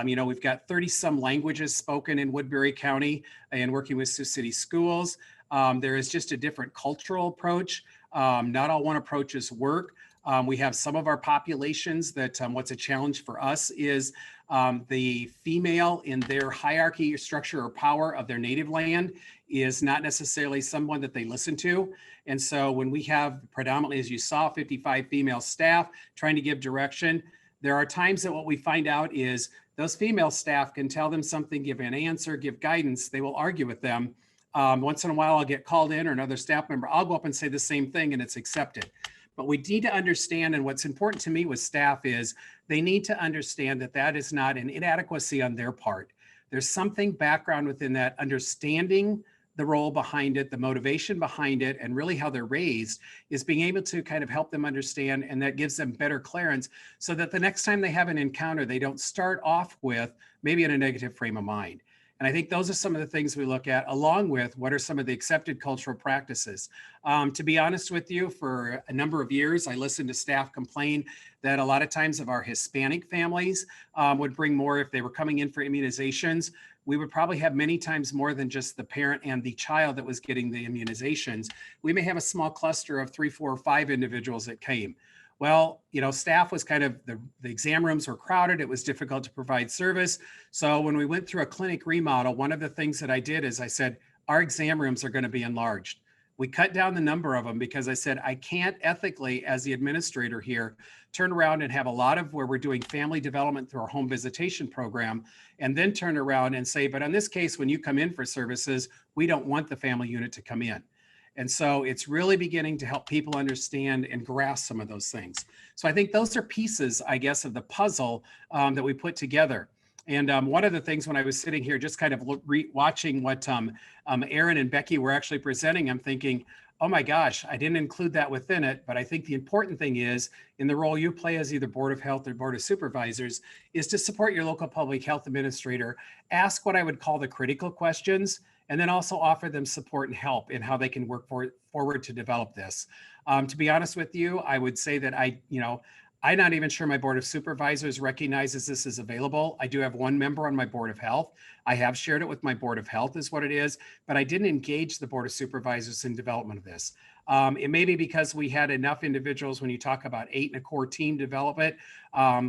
We've got 30 some languages spoken in Woodbury County and working with Sioux City schools. There is just a different cultural approach. Not all one approaches work. We have some of our populations that what's a challenge for us is the female in their hierarchy structure or power of their native land is not necessarily someone that they listen to. And so when we have predominantly, as you saw, 55 female staff trying to give direction, there are times that what we find out is those female staff can tell them something, give an answer, give guidance. They will argue with them. Once in a while, I'll get called in or another staff member. I'll go up and say the same thing and it's accepted. But we need to understand, and what's important to me with staff is they need to understand that that is not an inadequacy on their part. There's something background within that, understanding the role behind it, the motivation behind it, and really how they're raised is being able to kind of help them understand, and that gives them better clearance so that the next time they have an encounter, they don't start off with maybe in a negative frame of mind. And I think those are some of the things we look at, along with what are some of the accepted cultural practices. To be honest with you, for a number of years, I listened to staff complain that a lot of times of our Hispanic families would bring more if they were coming in for immunizations. We would probably have many times more than just the parent and the child that was getting the immunizations. We may have a small cluster of 3, 4, or 5 individuals that came. Well, staff was kind of, the exam rooms were crowded. It was difficult to provide service. So when we went through a clinic remodel, one of the things that I did is I said, our exam rooms are going to be enlarged. We cut down the number of them because I said, I can't ethically, as the administrator here, turn around and have a lot of where we're doing family development through our home visitation program, and then turn around and say, but in this case, when you come in for services, we don't want the family unit to come in. And so it's really beginning to help people understand and grasp some of those things. So I think those are pieces, I guess, of the puzzle that we put together. And one of the things when I was sitting here, just kind of watching what Aaron and Becky were actually presenting, I'm thinking, oh my gosh, I didn't include that within it. But I think the important thing is, in the role you play as either Board of Health or Board of Supervisors, is to support your local public health administrator, ask what I would call the critical questions, and then also offer them support and help in how they can work forward to develop this. To be honest with you, I would say that I'm not even sure my Board of Supervisors recognizes this as available. I do have one member on my Board of Health. I have shared it with my Board of Health is what it is, but I didn't engage the Board of Supervisors in development of this. It may be because we had enough individuals when you talk about 8 in a core team development.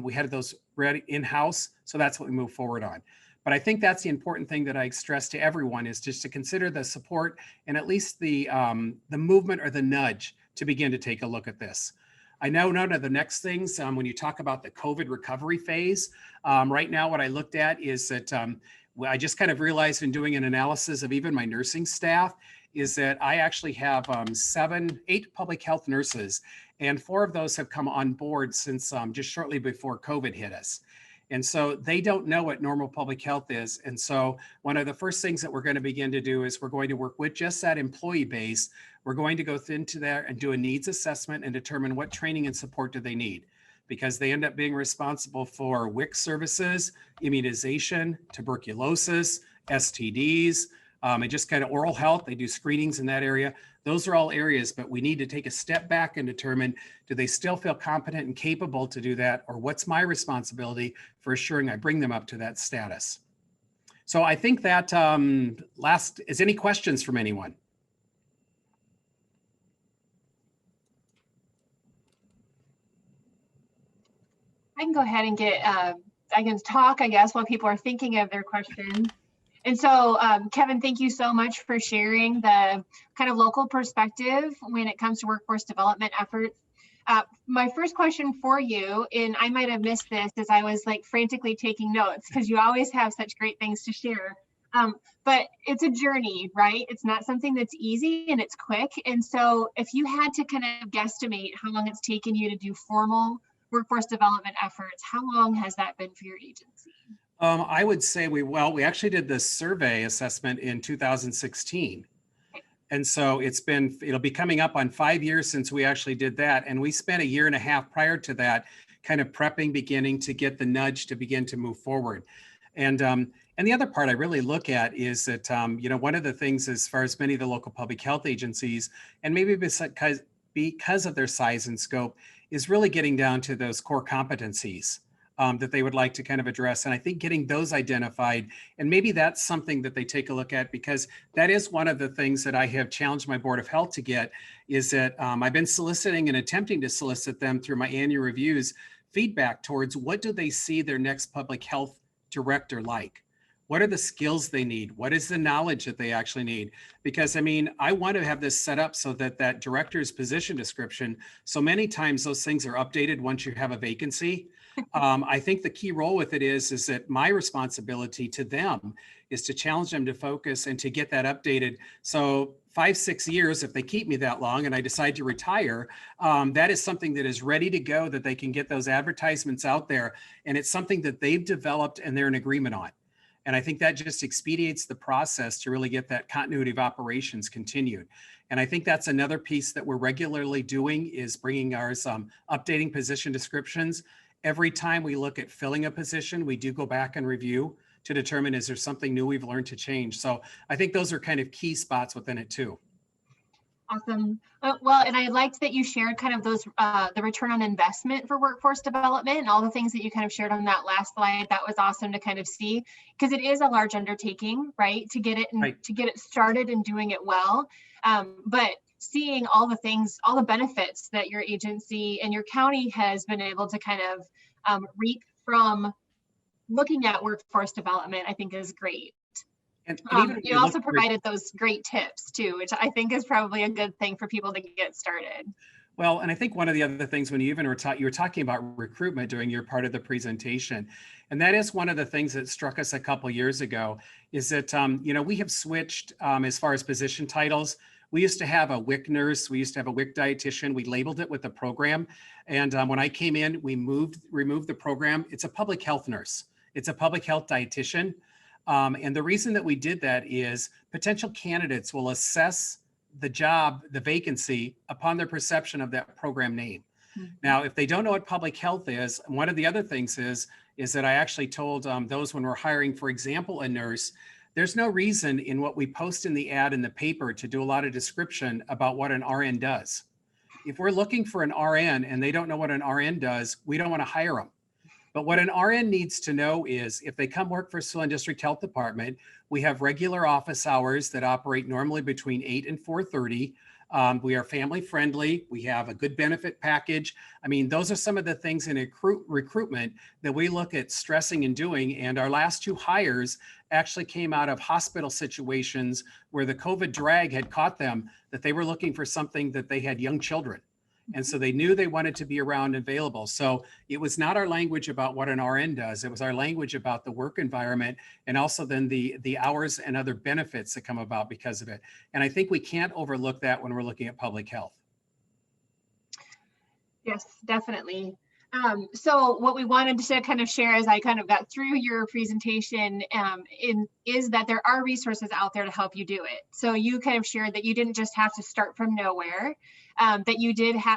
We had those ready in-house, so that's what we move forward on. But I think that's the important thing that I stress to everyone is just to consider the support and at least the movement or the nudge to begin to take a look at this. I know none of the next things when you talk about the COVID recovery phase. Right now, what I looked at is that I just kind of realized in doing an analysis of even my nursing staff is that I actually have 8 public health nurses, and 4 of those have come on board since just shortly before COVID hit us. And so they don't know what normal public health is. And so one of the first things that we're going to begin to do is we're going to work with just that employee base. We're going to go into there and do a needs assessment and determine what training and support do they need, because they end up being responsible for WIC services, immunization, tuberculosis, STDs, and just kind of oral health. They do screenings in that area. Those are all areas, but we need to take a step back and determine, do they still feel competent and capable to do that? Or what's my responsibility for assuring I bring them up to that status? So I think that is any questions from anyone? I can go ahead and I can talk, I guess, while people are thinking of their questions. And so, Kevin, thank you so much for sharing the kind of local perspective when it comes to workforce development efforts. My first question for you, and I might have missed this as I was like frantically taking notes because you always have such great things to share. But it's a journey, right? It's not something that's easy and it's quick. And so if you had to kind of guesstimate how long it's taken you to do formal workforce development efforts, how long has that been for your agency? I would say we actually did this survey assessment in 2016. And so it'll be coming up on 5 years since we actually did that. And we spent 1.5 years prior to that kind of prepping, beginning to get the nudge to begin to move forward. And the other part I really look at is that, one of the things as far as many of the local public health agencies, and maybe because of their size and scope, is really getting down to those core competencies that they would like to kind of address. And I think getting those identified, and maybe that's something that they take a look at, because that is one of the things that I have challenged my Board of Health to get, is that I've been soliciting and attempting to solicit them through my annual reviews, feedback towards what do they see their next public health director like? What are the skills they need? What is the knowledge that they actually need? Because I want to have this set up so that director's position description, so many times those things are updated once you have a vacancy. I think the key role with it is that my responsibility to them is to challenge them to focus and to get that updated. So 5-6 years, if they keep me that long and I decide to retire, that is something that is ready to go, that they can get those advertisements out there. And it's something that they've developed and they're in agreement on. And I think that just expedites the process to really get that continuity of operations continued. And I think that's another piece that we're regularly doing, is bringing ours, updating position descriptions. Every time we look at filling a position, we do go back and review to determine, is there something new we've learned to change? So I think those are kind of key spots within it too. Awesome. Well, and I liked that you shared kind of those, the return on investment for workforce development and all the things that you kind of shared on that last slide. That was awesome to kind of see, because it is a large undertaking, right? To get it and to get it started and doing it well. But seeing all the things, all the benefits that your agency and your county has been able to kind of reap from looking at workforce development, I think is great. And even when You you look also for- provided those great tips too, which I think is probably a good thing for people to get started. Well, and I think one of the other things when you even were you were talking about recruitment during your part of the presentation, and that is one of the things that struck us a couple years ago, is that we have switched as far as position titles. We used to have a WIC nurse, we used to have a WIC dietitian. We labeled it with the program, and when I came in, we removed the program. It's a public health nurse. It's a public health dietitian, and the reason that we did that is potential candidates will assess the job, the vacancy, upon their perception of that program name. Mhm. Now, if they don't know what public health is, one of the other things is that I actually told those when we're hiring, for example, a nurse, there's no reason in what we post in the ad in the paper to do a lot of description about what an RN does. If we're looking for an RN and they don't know what an RN does, we don't want to hire them. But what an RN needs to know is if they come work for Siouxland District Health Department, we have regular office hours that operate normally between 8 and 4:30. We are family friendly. We have a good benefit package. I mean, those are some of the things in recruitment that we look at stressing and doing. And our last two hires actually came out of hospital situations where the COVID drag had caught them, that they were looking for something that they had young children. And so they knew they wanted to be around and available. So it was not our language about what an RN does. It was our language about the work environment and also then the hours and other benefits that come about because of it. And I think we can't overlook that when we're looking at public health. Yes, definitely. So what we wanted to kind of share as I kind of got through your presentation is that there are resources out there to help you do it. So you kind of shared that you didn't just have to start from nowhere, that you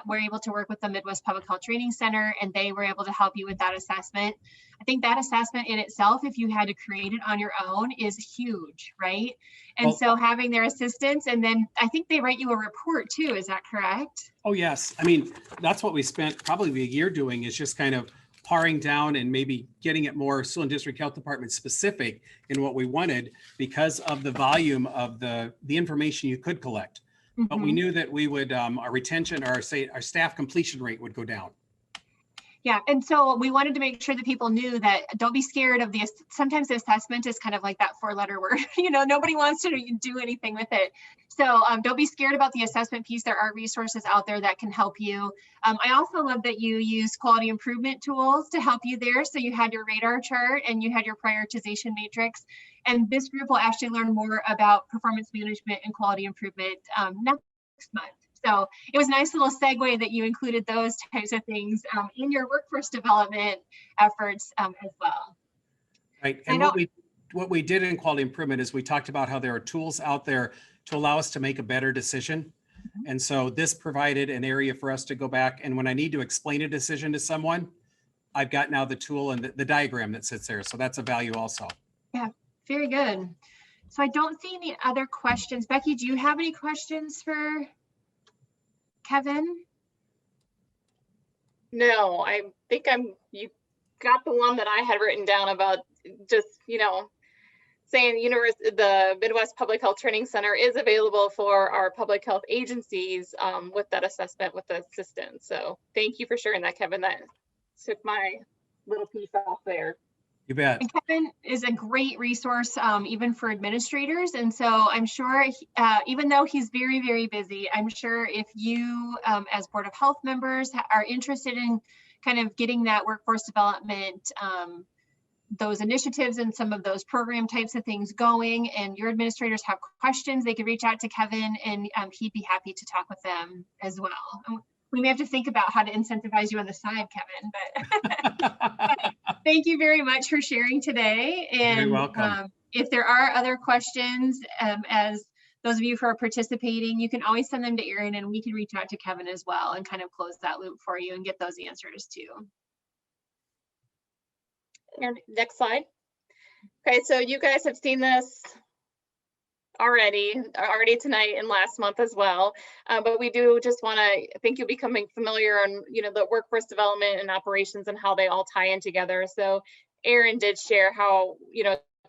were able to work with the Midwest Public Health Training Center and they were able to help you with that assessment. I think that assessment in itself, if you had to create it on your own, is huge, right? And so having their assistance, and then I think they write you a report too, is that correct? Oh, yes. I mean, that's what we spent probably a year doing, is just kind of paring down and maybe getting it more Siouxland District Health Department specific in what we wanted because of the volume of the information you could collect. But we knew that we would, our retention, our staff completion rate would go down. Yeah, and so we wanted to make sure that people knew that don't be scared of sometimes the assessment is kind of like that 4-letter word, nobody wants to do anything with it. So don't be scared about the assessment piece. There are resources out there that can help you. I also love that you use quality improvement tools to help you there. So you had your radar chart and you had your prioritization matrix. And this group will actually learn more about performance management and quality improvement next month. So it was a nice little segue that you included those types of things in your workforce development efforts as well. Right. And what we did in quality improvement is we talked about how there are tools out there to allow us to make a better decision. And so this provided an area for us to go back. And when I need to explain a decision to someone, I've got now the tool and the diagram that sits there. So that's a value also. Yeah, very good. So I don't see any other questions. Becky, do you have any questions for Kevin? No, I think you got the one that I had written down about just, saying the Midwest Public Health Training Center is available for our public health agencies with that assessment with the assistant. So thank you for sharing that, Kevin. That took my little piece off there. You bet. And Kevin is a great resource even for administrators. And so I'm sure, even though he's very, very busy, I'm sure if you as Board of Health members are interested in kind of getting that workforce development, those initiatives and some of those program types of things going, and your administrators have questions, they can reach out to Kevin and he'd be happy to talk with them as well. We may have to think about how to incentivize you on the side, Kevin, but thank you very much for sharing today. And you're welcome. If there are other questions, as those of you who are participating, you can always send them to Erin and we can reach out to Kevin as well and kind of close that loop for you and get those answers too. And next slide. Okay, so you guys have seen this already tonight and last month as well, but we do just want to, I think you'll be becoming familiar on the workforce development and operations and how they all tie in together. So Erin did share how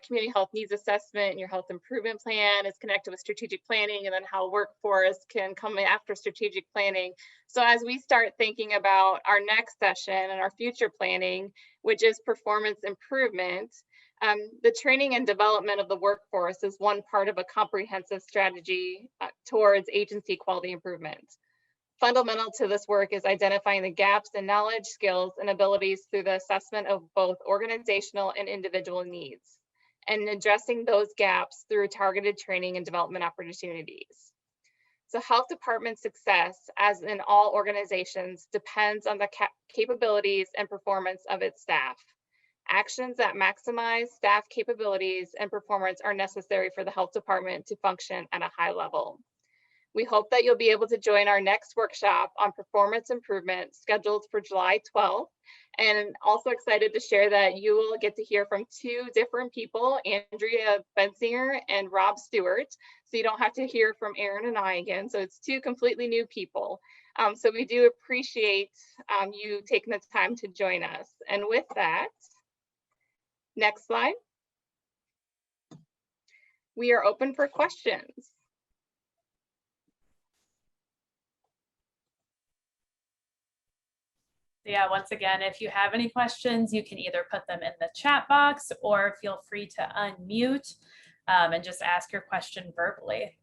community health needs assessment and your health improvement plan is connected with strategic planning, and then how workforce can come after strategic planning. So as we start thinking about our next session and our future planning, which is performance improvement, The training and development of the workforce is one part of a comprehensive strategy towards agency quality improvement. Fundamental to this work is identifying the gaps in knowledge, skills, and abilities through the assessment of both organizational and individual needs, and addressing those gaps through targeted training and development opportunities. So health department success, as in all organizations, depends on the capabilities and performance of its staff. Actions that maximize staff capabilities and performance are necessary for the health department to function at a high level. We hope that you'll be able to join our next workshop on performance improvement scheduled for July 12th. And also excited to share that you will get to hear from two different people, Andrea Bensinger and Rob Stewart. So you don't have to hear from Aaron and I again. So it's two completely new people. So we do appreciate you taking the time to join us. And with that, next slide. We are open for questions. Yeah, once again, if you have any questions, you can either put them in the chat box or feel free to unmute and just ask your question verbally.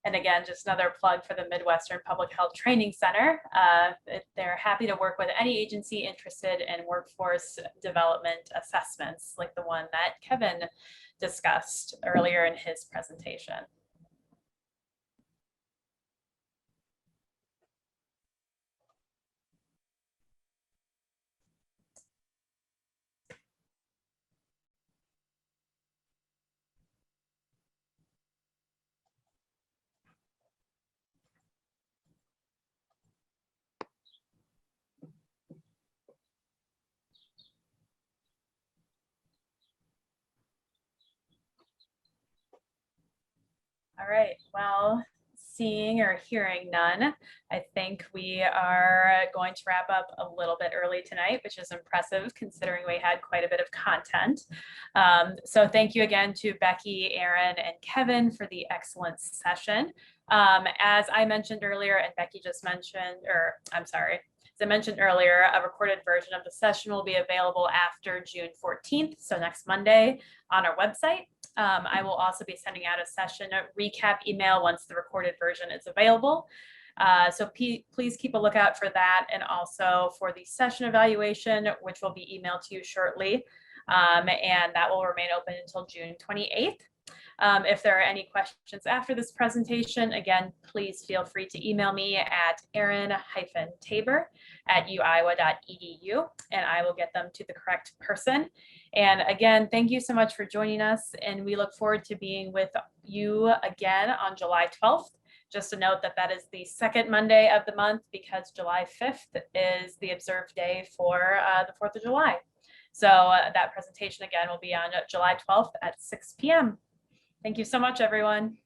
And again, just another plug for the Midwestern Public Health Training Center. They're happy to work with any agency interested in workforce development assessments, like the one that Kevin discussed earlier in his presentation. All right, well, seeing or hearing none, I think we are going to wrap up a little bit early tonight, which is impressive considering we had quite a bit of content. So thank you again to Becky, Aaron, and Kevin for the excellent session. As I mentioned earlier, and Becky just mentioned, or I'm sorry, as I mentioned earlier, a recorded version of the session will be available after June 14th, so next Monday, on our website. I will also be sending out a session recap email once the recorded version is available. So please keep a lookout for that, and also for the session evaluation, which will be emailed to you shortly. And that will remain open until June 28th. If there are any questions after this presentation, again, please feel free to email me at aaron-tabor@uiowa.edu, and I will get them to the correct person. And again, thank you so much for joining us, and we look forward to being with you again on July 12th. Just a note that that is the second Monday of the month, because July 5th is the observed day for the 4th of July. So that presentation again will be on July 12th at 6 p.m. Thank you so much, everyone.